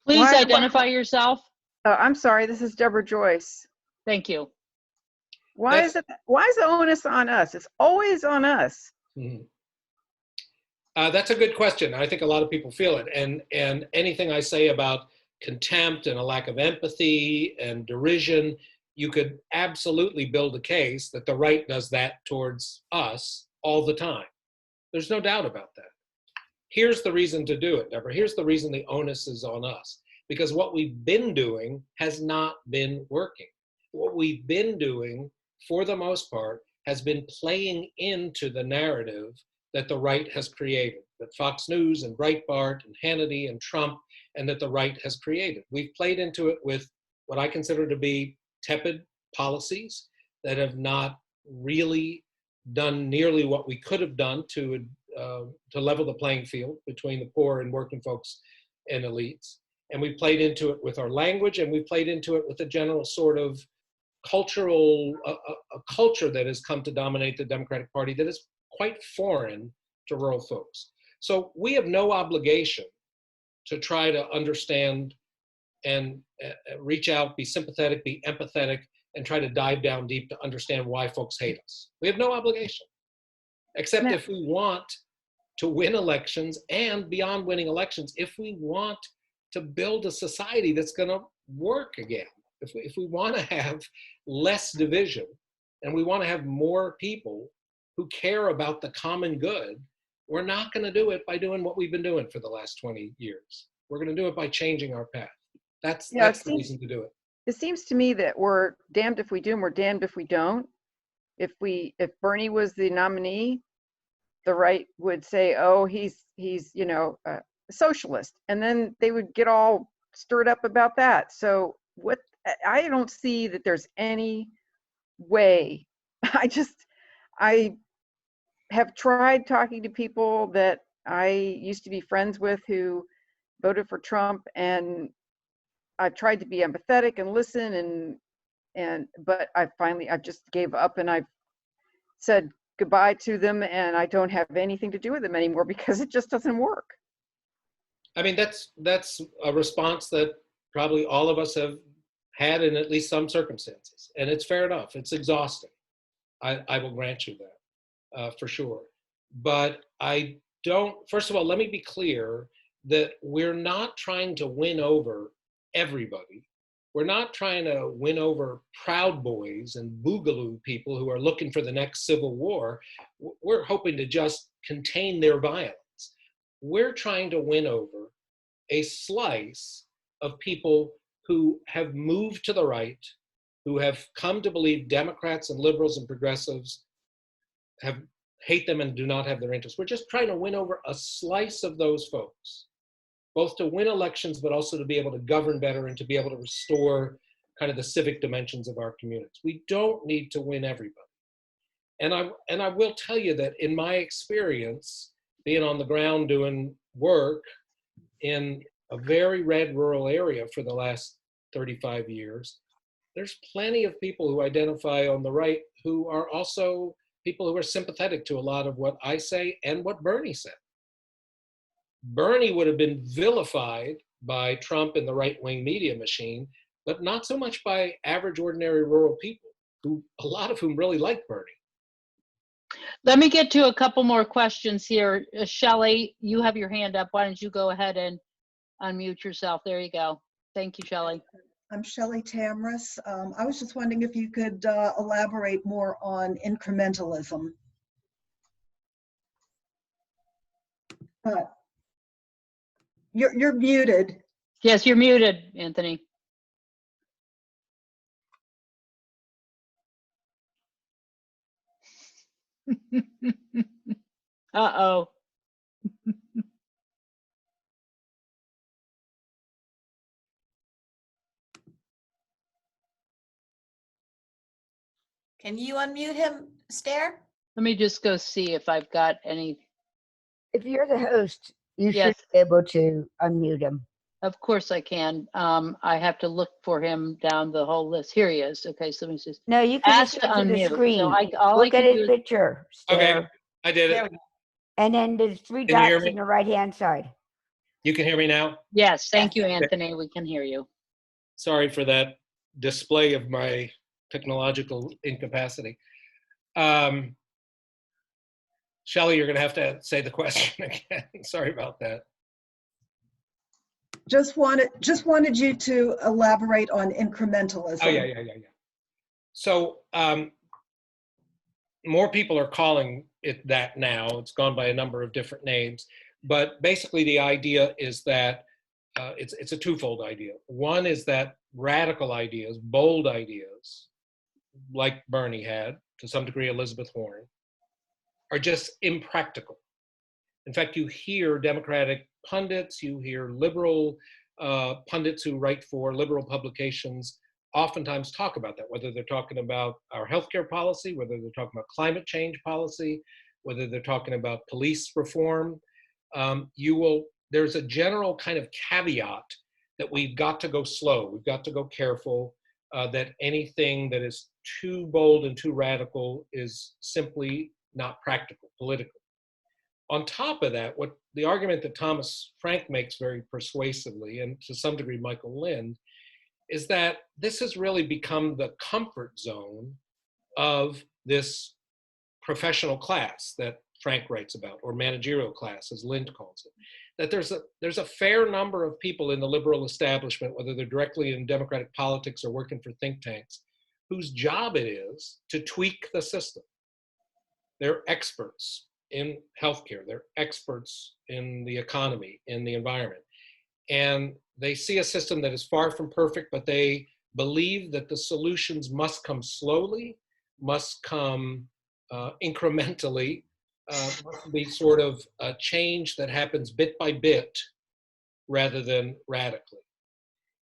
Please Why- identify yourself. I'm sorry, this is Deborah Joyce. Thank you. Why is the onus on us? It's always on us. Mhm. That's a good question. I think a lot of people feel it. And anything I say about contempt and a lack of empathy and derision, you could absolutely build a case that the right does that towards us all the time. There's no doubt about that. Here's the reason to do it, Deborah. Here's the reason the onus is on us. Because what we've been doing has not been working. What we've been doing, for the most part, has been playing into the narrative that the right has created, that Fox News and Breitbart and Hannity and Trump, and that the right has created. We've played into it with what I consider to be tepid policies that have not really done nearly what we could have done to level the playing field between the poor and working folks and elites. And we played into it with our language, and we played into it with a general sort of cultural, a culture that has come to dominate the Democratic Party that is quite foreign to rural folks. So we have no obligation to try to understand and reach out, be sympathetic, be empathetic, and try to dive down deep to understand why folks hate us. We have no obligation, except if we want to win elections, and beyond winning elections, if we want to build a society that's going to work again. If we want to have less division, and we want to have more people who care about the common good, we're not going to do it by doing what we've been doing for the last 20 years. We're going to do it by changing our path. That's the reason to do it. It seems to me that we're damned if we do and we're damned if we don't. If Bernie was the nominee, the right would say, oh, he's a socialist, and then they would get all stirred up about that. So I don't see that there's any way. I have tried talking to people that I used to be friends with who voted for Trump, and I've tried to be empathetic and listen, but I just gave up, and I've said goodbye to them, and I don't have anything to do with them anymore because it just doesn't work. I mean, that's a response that probably all of us have had in at least some circumstances, and it's fair enough. It's exhausting. I will grant you that for sure. But I don't, first of all, let me be clear that we're not trying to win over everybody. We're not trying to win over Proud Boys and Boogaloo people who are looking for the next civil war. We're hoping to just contain their violence. We're trying to win over a slice of people who have moved to the right, who have come to believe Democrats and liberals and progressives hate them and do not have their interests. We're just trying to win over a slice of those folks, both to win elections, but also to be able to govern better and to be able to restore kind of the civic dimensions of our communities. We don't need to win everybody. And I will tell you that in my experience, being on the ground doing work in a very red rural area for the last 35 years, there's plenty of people who identify on the right who are also people who are sympathetic to a lot of what I say and what Bernie said. Bernie would have been vilified by Trump and the right-wing media machine, but not so much by average, ordinary rural people, a lot of whom really like Bernie. Let me get to a couple more questions here. Shelley, you have your hand up. Why don't you go ahead and unmute yourself? There you go. Thank you, Shelley. I'm Shelley Tamras. I was just wondering if you could elaborate more on incrementalism. You're muted. Yes, you're muted, Anthony. Uh-oh. Can you unmute him, Stair? Let me just go see if I've got any. If you're the host, you Yes. should be able to unmute him. Of course I can. I have to look for him down the whole list. Here he is. Okay, so let me just No, you can ask just to go to the unmute. screen. So all I Look at can do his is, picture. Okay, Stare. I did There it. we go. And then there's three Can you hear dots me? on the right-hand side. You can hear me now? Yes, thank you, Anthony. We can hear you. Sorry for that display of my technological incapacity. Shelley, you're going to have to say the question again. Sorry about that. Just wanted you to elaborate on incrementalism. Oh, yeah. So more people are calling it that now. It's gone by a number of different names. But basically the idea is that it's a twofold idea. One is that radical ideas, bold ideas, like Bernie had, to some degree Elizabeth Warren, are just impractical. In fact, you hear Democratic pundits, you hear liberal pundits who write for liberal publications oftentimes talk about that, whether they're talking about our healthcare policy, whether they're talking about climate change policy, whether they're talking about police reform. There's a general kind of caveat that we've got to go slow, we've got to go careful, that anything that is too bold and too radical is simply not practical politically. On top of that, what the argument that Thomas Frank makes very persuasively, and to some degree Michael Lind, is that this has really become the comfort zone of this professional class that Frank writes about, or managerial class, as Lind calls it. That there's a fair number of people in the liberal establishment, whether they're directly in Democratic politics or working for think tanks, whose job it is to tweak the system. They're experts in healthcare, they're experts in the economy, in the environment. And they see a system that is far from perfect, but they believe that the solutions must come slowly, must come incrementally, must be sort of a change that happens bit by bit rather than radically.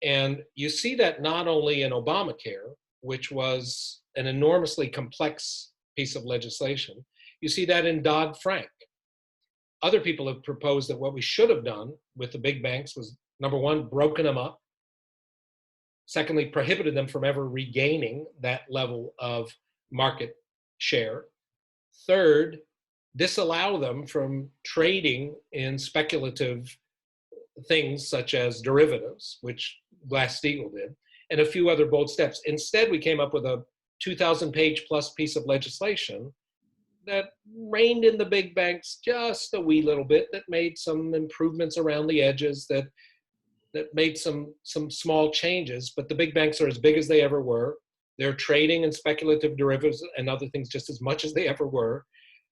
And you see that not only in Obamacare, which was an enormously complex piece of legislation, you see that in Dodd-Frank. Other people have proposed that what we should have done with the big banks was, number one, broken them up. Secondly, prohibited them from ever regaining that level of market share. Third, disallow them from trading in speculative things such as derivatives, which Glass-Steagall did, and a few other bold steps. Instead, we came up with a 2,000-page plus piece of legislation that reined in the big banks just a wee little bit, that made some improvements around the edges, that made some small changes, but the big banks are as big as they ever were. They're trading in speculative derivatives and other things just as much as they ever were.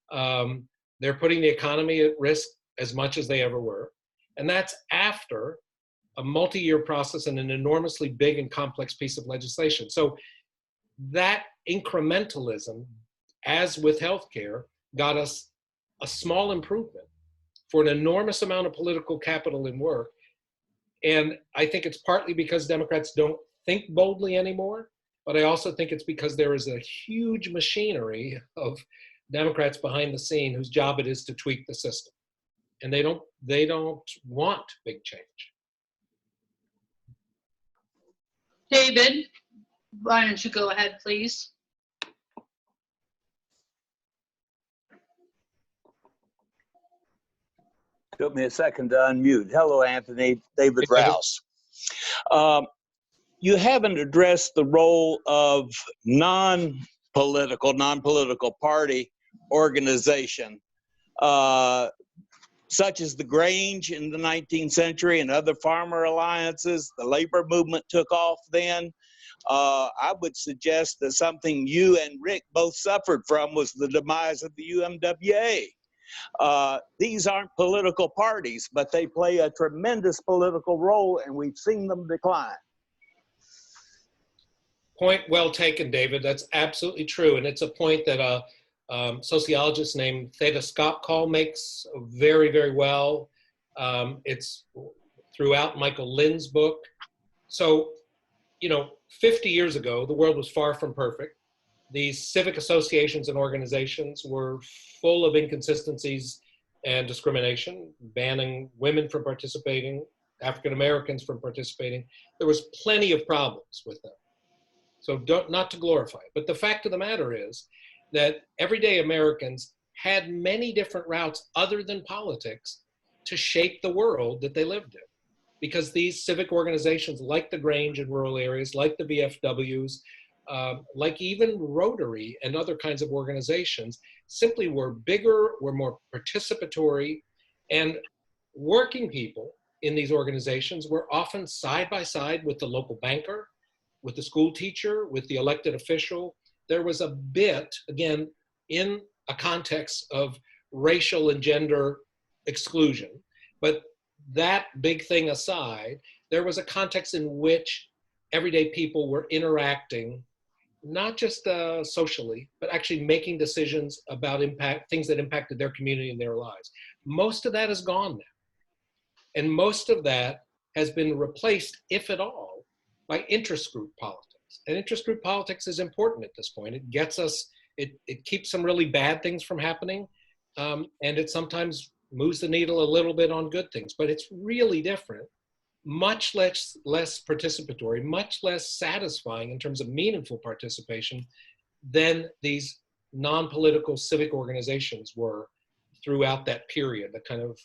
They're putting the economy at risk as much as they ever were. And that's after a multi-year process and an enormously big and complex piece of legislation. So that incrementalism, as with healthcare, got us a small improvement for an enormous amount of political capital and work. And I think it's partly because Democrats don't think boldly anymore, but I also think it's because there is a huge machinery of Democrats behind the scene whose job it is to tweak the system. And they don't want big change. David, why don't you go ahead, please? Took me a second to unmute. Hello, Anthony. David Hey, David. Rouse. You haven't addressed the role of non-political party organization, such as the Grange in the 19th century and other farmer alliances. The labor movement took off then. I would suggest that something you and Rick both suffered from was the demise of the UMWA. These aren't political parties, but they play a tremendous political role, and we've seen them decline. Point well taken, David. That's absolutely true. And it's a point that a sociologist named Theda Skopkal makes very, very well. It's throughout Michael Lind's book. So, 50 years ago, the world was far from perfect. These civic associations and organizations were full of inconsistencies and discrimination, banning women from participating, African Americans from participating. There was plenty of problems with them. So not to glorify it. But the fact of the matter is that everyday Americans had many different routes other than politics to shape the world that they lived in. Because these civic organizations, like the Grange in rural areas, like the VFWs, like even Rotary and other kinds of organizations, simply were bigger, were more participatory, and working people in these organizations were often side by side with the local banker, with the school teacher, with the elected official. There was a bit, again, in a context of racial and gender exclusion, but that big thing aside, there was a context in which everyday people were interacting, not just socially, but actually making decisions about things that impacted their community and their lives. Most of that is gone now. And most of that has been replaced, if at all, by interest group politics. And interest group politics is important at this point. It gets us, it keeps some really bad things from happening, and it sometimes moves the needle a little bit on good things, but it's really different, much less participatory, much less satisfying in terms of meaningful participation than these non-political civic organizations were throughout that period, the kind of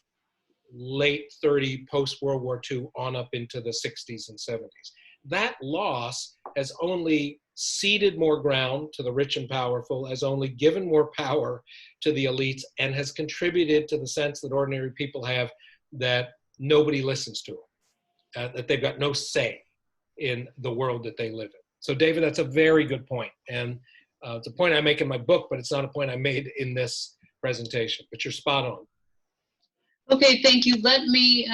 late 30 post-World War II on up into the 60s and 70s. That loss has only ceded more ground to the rich and powerful, has only given more power to the elites, and has contributed to the sense that ordinary people have that nobody listens to them, that they've got no say in the world that they live in. So David, that's a very good point. And it's a point I make in my book, but it's not a point I made in this presentation, but you're spot on. Okay, thank you. Let me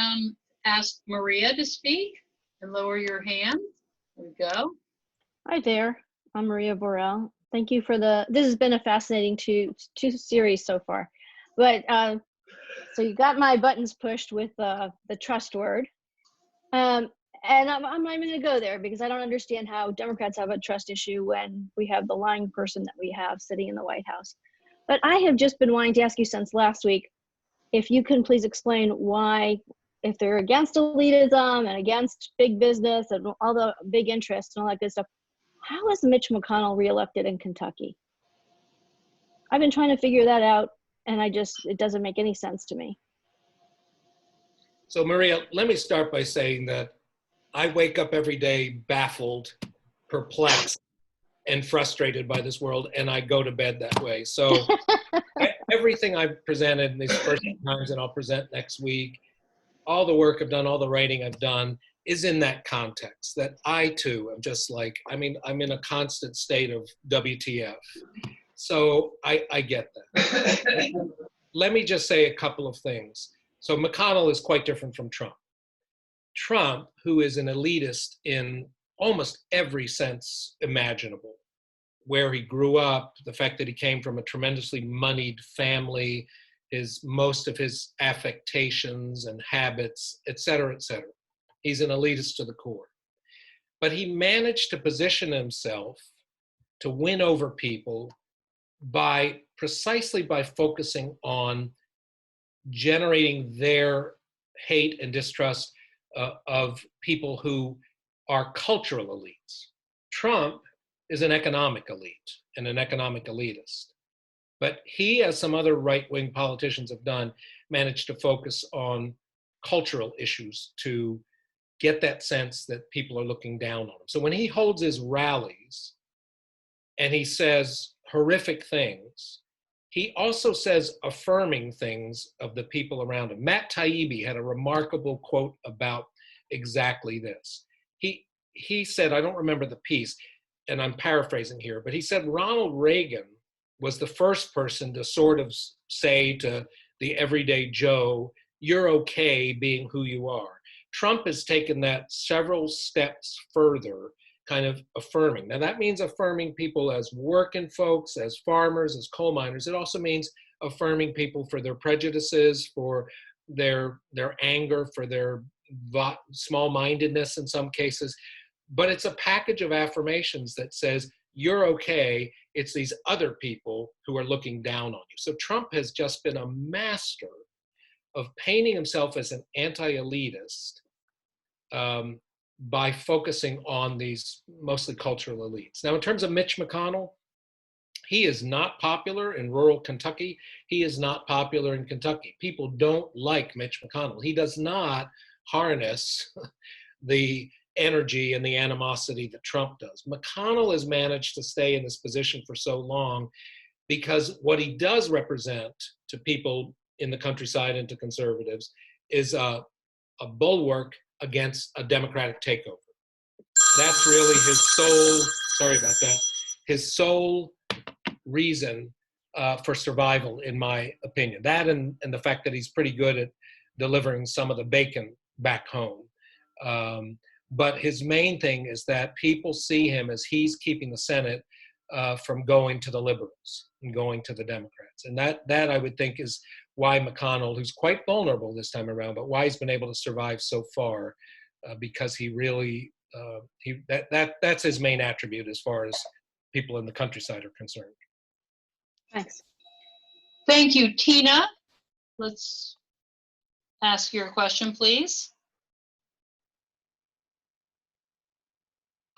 ask Maria to speak and lower your hand. There we go. Hi there, I'm Maria Borrell. Thank you for this has been a fascinating two series so far. But so you got my buttons pushed with the trust word. And I'm not going to go there because I don't understand how Democrats have a trust issue when we have the lying person that we have sitting in the White House. But I have just been wanting to ask you since last week, if you can please explain why, if they're against elitism and against big business and all the big interests and all that good stuff, how is Mitch McConnell reelected in Kentucky? I've been trying to figure that out, and it doesn't make any sense to me. So Maria, let me start by saying that I wake up every day baffled, perplexed, and frustrated by this world, and I go to bed that way. So everything I've presented in these first times and I'll present next week, all the work I've done, all the writing I've done is in that context, that I too am just like, I'm in a constant state of WTF. So I get that. Let me just say a couple of things. So McConnell is quite different from Trump. Trump, who is an elitist in almost every sense imaginable, where he grew up, the fact that he came from a tremendously moneyed family, most of his affectations and habits, et cetera, et cetera. He's an elitist to the core. But he managed to position himself to win over people precisely by focusing on generating their hate and distrust of people who are cultural elites. Trump is an economic elite and an economic elitist. But he, as some other right-wing politicians have done, managed to focus on cultural issues to get that sense that people are looking down on him. So when he holds his rallies and he says horrific things, he also says affirming things of the people around him. Matt Taibbi had a remarkable quote about exactly this. He said, I don't remember the piece, and I'm paraphrasing here, but he said Ronald Reagan was the first person to sort of say to the everyday Joe, you're okay being who you are. Trump has taken that several steps further, kind of affirming. Now that means affirming people as working folks, as farmers, as coal miners. It also means affirming people for their prejudices, for their anger, for their small-mindedness in some cases. But it's a package of affirmations that says, you're okay, it's these other people who are looking down on you. So Trump has just been a master of painting himself as an anti-elitist by focusing on these mostly cultural elites. Now, in terms of Mitch McConnell, He is not popular in rural Kentucky. He is not popular in Kentucky. People don't like Mitch McConnell. He does not harness the energy and the animosity that Trump does. McConnell has managed to stay in this position for so long because what he does represent to people in the countryside and to conservatives is a bulwark against a Democratic takeover. That's really his sole, sorry about that, his sole reason for survival, in my opinion. That and the fact that he's pretty good at delivering some of the bacon back home. But his main thing is that people see him as he's keeping the Senate from going to the liberals and going to the Democrats. And that I would think is why McConnell, who's quite vulnerable this time around, but why he's been able to survive so far, because he really, that's his main attribute as far as people in the countryside are concerned. Thanks. Thank you, Tina. Let's ask your question, please.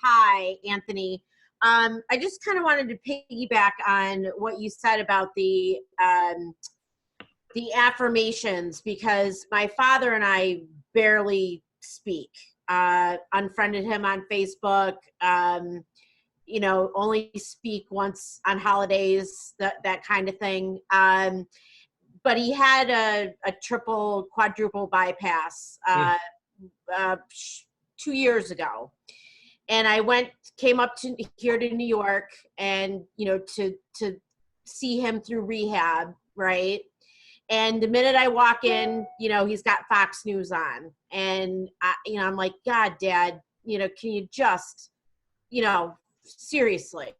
Hi, Anthony. I just kind of wanted to piggyback on what you said about the affirmations, because my father and I barely speak. Unfriended him on Facebook. You know, only speak once on holidays, that kind of thing. But he had a triple, quadruple bypass 2 years ago. And I came up to here to New York and, you know, to see him through rehab, right? And the minute I walk in, you know, he's got Fox News on. And, I'm like, God, Dad, you know, can you just, you know, seriously.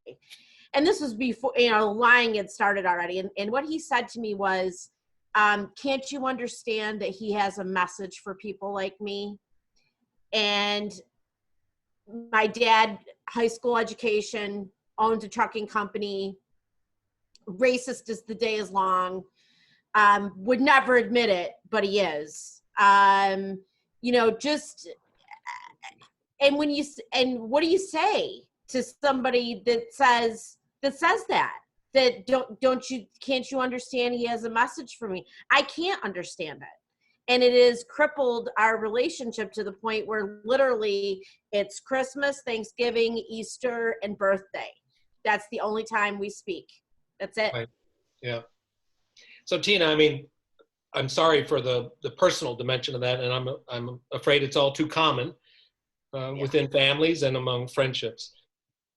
And this was before, you know, lying had started already. And what he said to me was, can't you understand that he has a message for people like me? And my dad, high school education, owns a trucking company, racist as the day is long, would never admit it, but he is. You know, just, and what do you say to somebody that says that can't you understand he has a message for me? I can't understand it. And it has crippled our relationship to the point where literally it's Christmas, Thanksgiving, Easter, and birthday. That's the only time we speak. That's it. Right. Yeah. So Tina, I mean, I'm sorry for the personal dimension of that, and I'm afraid it's all too common within families and among friendships.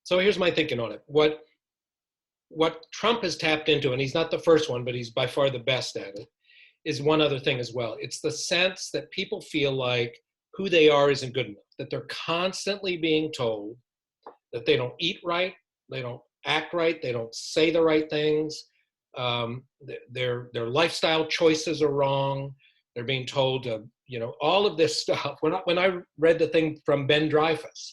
So here's my thinking on it. What Trump has tapped into, and he's not the first one, but he's by far the best at it, is one other thing as well. It's the sense that people feel like who they are isn't good enough, that they're constantly being told that they don't eat right, they don't act right, they don't say the right things, their lifestyle choices are wrong, they're being told to, you know, all of this stuff. When I read the thing from Ben Dreyfuss,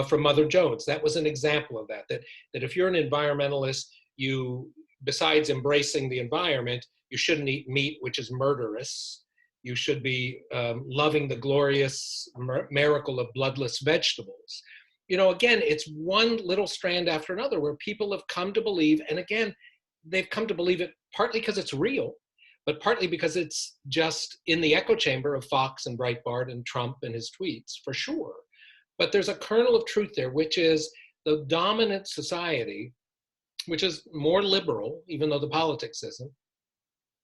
from Mother Jones, that was an example of that if you're an environmentalist, you, besides embracing the environment, you shouldn't eat meat, which is murderous. You should be loving the glorious miracle of bloodless vegetables. You know, again, it's one little strand after another where people have come to believe, and again, they've come to believe it partly because it's real, but partly because it's just in the echo chamber of Fox and Breitbart and Trump and his tweets, for sure. But there's a kernel of truth there, which is the dominant society, which is more liberal, even though the politics isn't.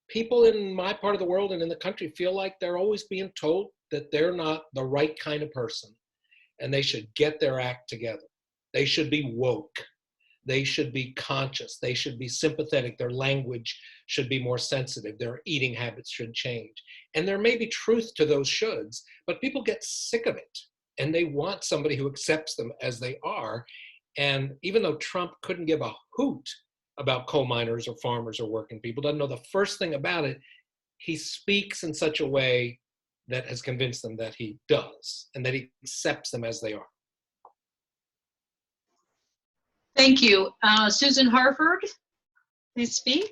People in my part of the world and in the country feel like they're always being told that they're not the right kind of person and they should get their act together. They should be woke. They should be conscious. They should be sympathetic. Their language should be more sensitive. Their eating habits should change. And there may be truth to those shoulds, but people get sick of it and they want somebody who accepts them as they are. And even though Trump couldn't give a hoot about coal miners or farmers or working people, doesn't know the first thing about it, he speaks in such a way that has convinced them that he does and that he accepts them as they are. Thank you. Susan Harford, please speak.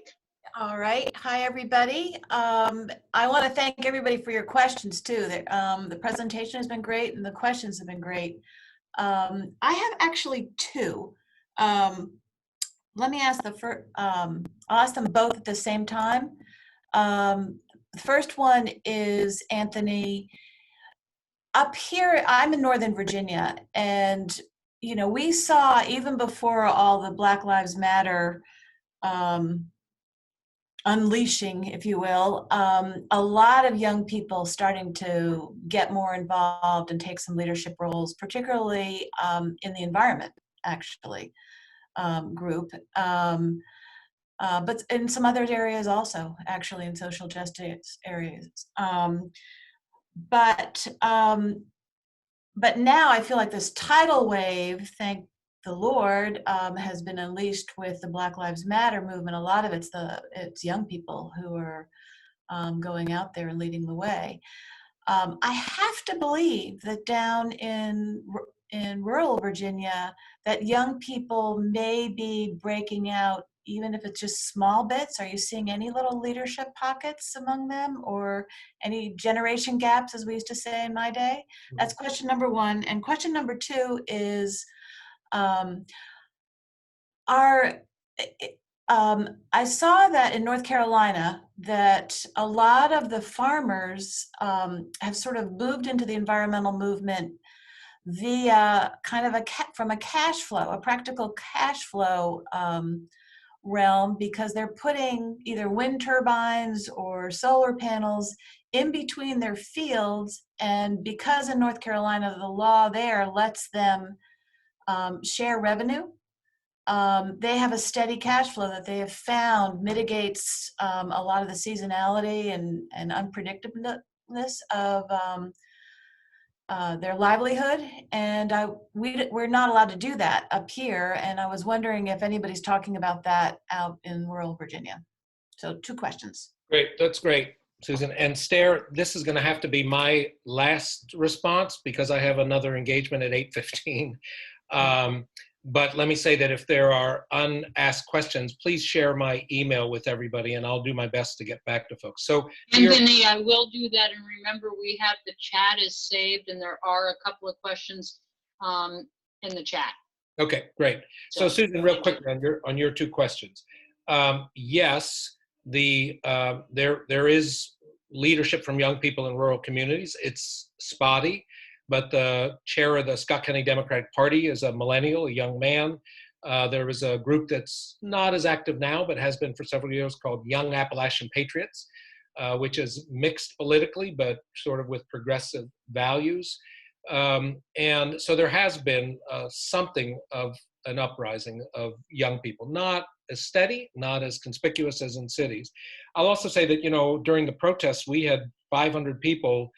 All right. Hi, everybody. I want to thank everybody for your questions, too. The presentation has been great and the questions have been great. I have actually two. let me ask I'll ask them both at the same time. The first one is Anthony. Up here, I'm in Northern Virginia, and we saw even before all the Black Lives Matter unleashing, if you will, a lot of young people starting to get more involved and take some leadership roles, particularly in the environment, actually, group. But in some other areas also, actually, in social justice areas. But now I feel like this tidal wave, thank the Lord, has been unleashed with the Black Lives Matter movement. A lot of it's young people who are going out there and leading the way. I have to believe that down in rural Virginia, that young people may be breaking out, even if it's just small bits. Are you seeing any little leadership pockets among them, or any generation gaps, as we used to say in my day? That's question number one. And question number two is, I saw that in North Carolina that a lot of the farmers have sort of moved into the environmental movement via kind of from a cash flow, a practical cash flow realm, because they're putting either wind turbines or solar panels in between their fields. And because in North Carolina, the law there lets them share revenue, they have a steady cash flow that they have found mitigates a lot of the seasonality and unpredictableness of their livelihood. And we're not allowed to do that up here. And I was wondering if anybody's talking about that out in rural Virginia. So 2 questions. Great, that's great, Susan. And Stair, this is going to have to be my last response because I have another engagement at 8:15. But let me say that if there are unasked questions, please share my email with everybody and I'll do my best to get back to folks. So Anthony, I will do that. And remember, we have the chat is saved and there are a couple of questions in the chat. Okay, great. So Susan, real quick on your 2 questions. Yes, there is leadership from young people in rural communities. It's spotty. But the chair of the Scott County Democratic Party is a millennial, a young man. There is a group that's not as active now, but has been for several years, called Young Appalachian Patriots, which is mixed politically, but sort of with progressive values. And so there has been something of an uprising of young people, not as steady, not as conspicuous as in cities. I'll also say that, during the protests, we had 500 people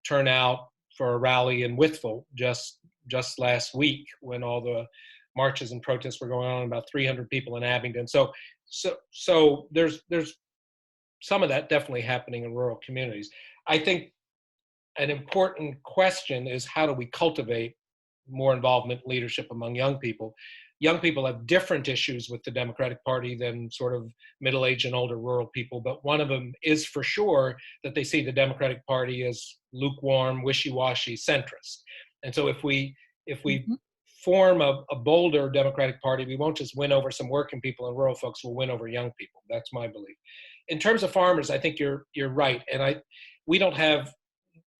turn out for a rally in Whitfield just last week when all the marches and protests were going on, about 300 people in Abingdon. So there's some of that definitely happening in rural communities. I think an important question is, how do we cultivate more involvement, leadership among young people? Young people have different issues with the Democratic Party than sort of middle-aged and older rural people, but one of them is for sure that they see the Democratic Party as lukewarm, wishy-washy, centrist. And so if we form a bolder Democratic Party, we won't just win over some working people and rural folks, we'll win over young people. That's my belief. In terms of farmers, I think you're right. And we don't have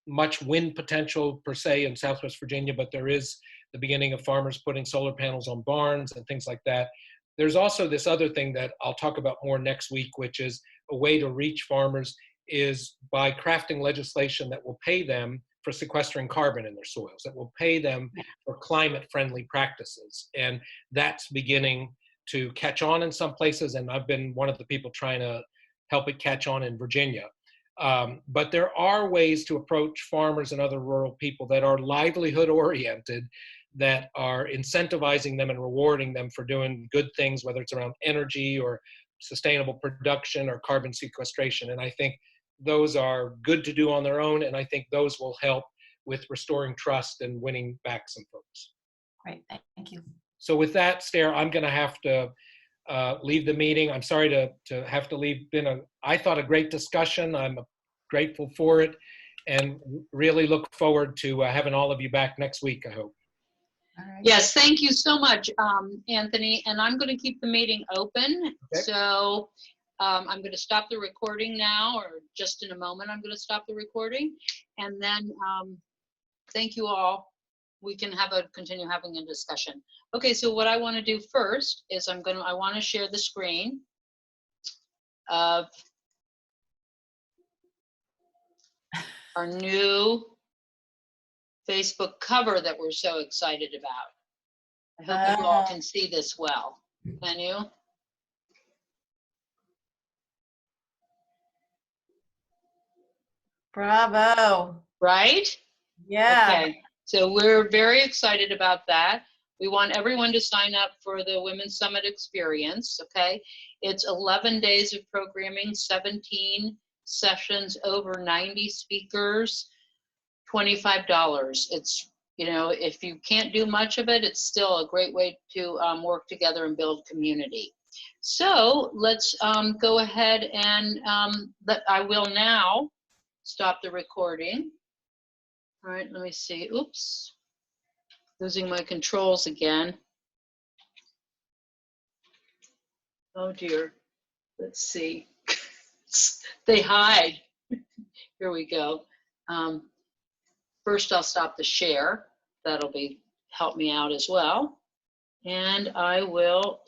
much wind potential per se in Southwest Virginia, but there is the beginning of farmers putting solar panels on barns and things like that. There's also this other thing that I'll talk about more next week, which is a way to reach farmers is by crafting legislation that will pay them for sequestering carbon in their soils, that will pay them for climate-friendly practices. And that's beginning to catch on in some places, and I've been one of the people trying to help it catch on in Virginia. But there are ways to approach farmers and other rural people that are livelihood-oriented, that are incentivizing them and rewarding them for doing good things, whether it's around energy or sustainable production or carbon sequestration. And I think those are good to do on their own, and I think those will help with restoring trust and winning back some folks. Great, thank you. So with that, Stair, I'm going to have to leave the meeting. I'm sorry to have to leave. I thought a great discussion. I'm grateful for it, and really look forward to having all of you back next week, I hope. All right. Yes, thank you so much, Anthony. And I'm going to keep the meeting open. Okay. So I'm going to stop the recording now, or just in a moment, I'm going to stop the recording. And then thank you all. We can continue having a discussion. Okay, so what I want to do first is I want to share the screen of our new Facebook cover that we're so excited about. I hope you all can see this well. Can you? Bravo. Right? Yeah. Okay, so we're very excited about that. We want everyone to sign up for the Women's Summit experience, okay? It's 11 days of programming, 17 sessions, over 90 speakers, $25. It's, you know, if you can't do much of it, it's still a great way to work together and build community. So let's go ahead and I will now stop the recording. All right, let me see. Oops. Losing my controls again. Oh dear. Let's see. They hide. Here we go. First, I'll stop the share. That'll help me out as well. And I will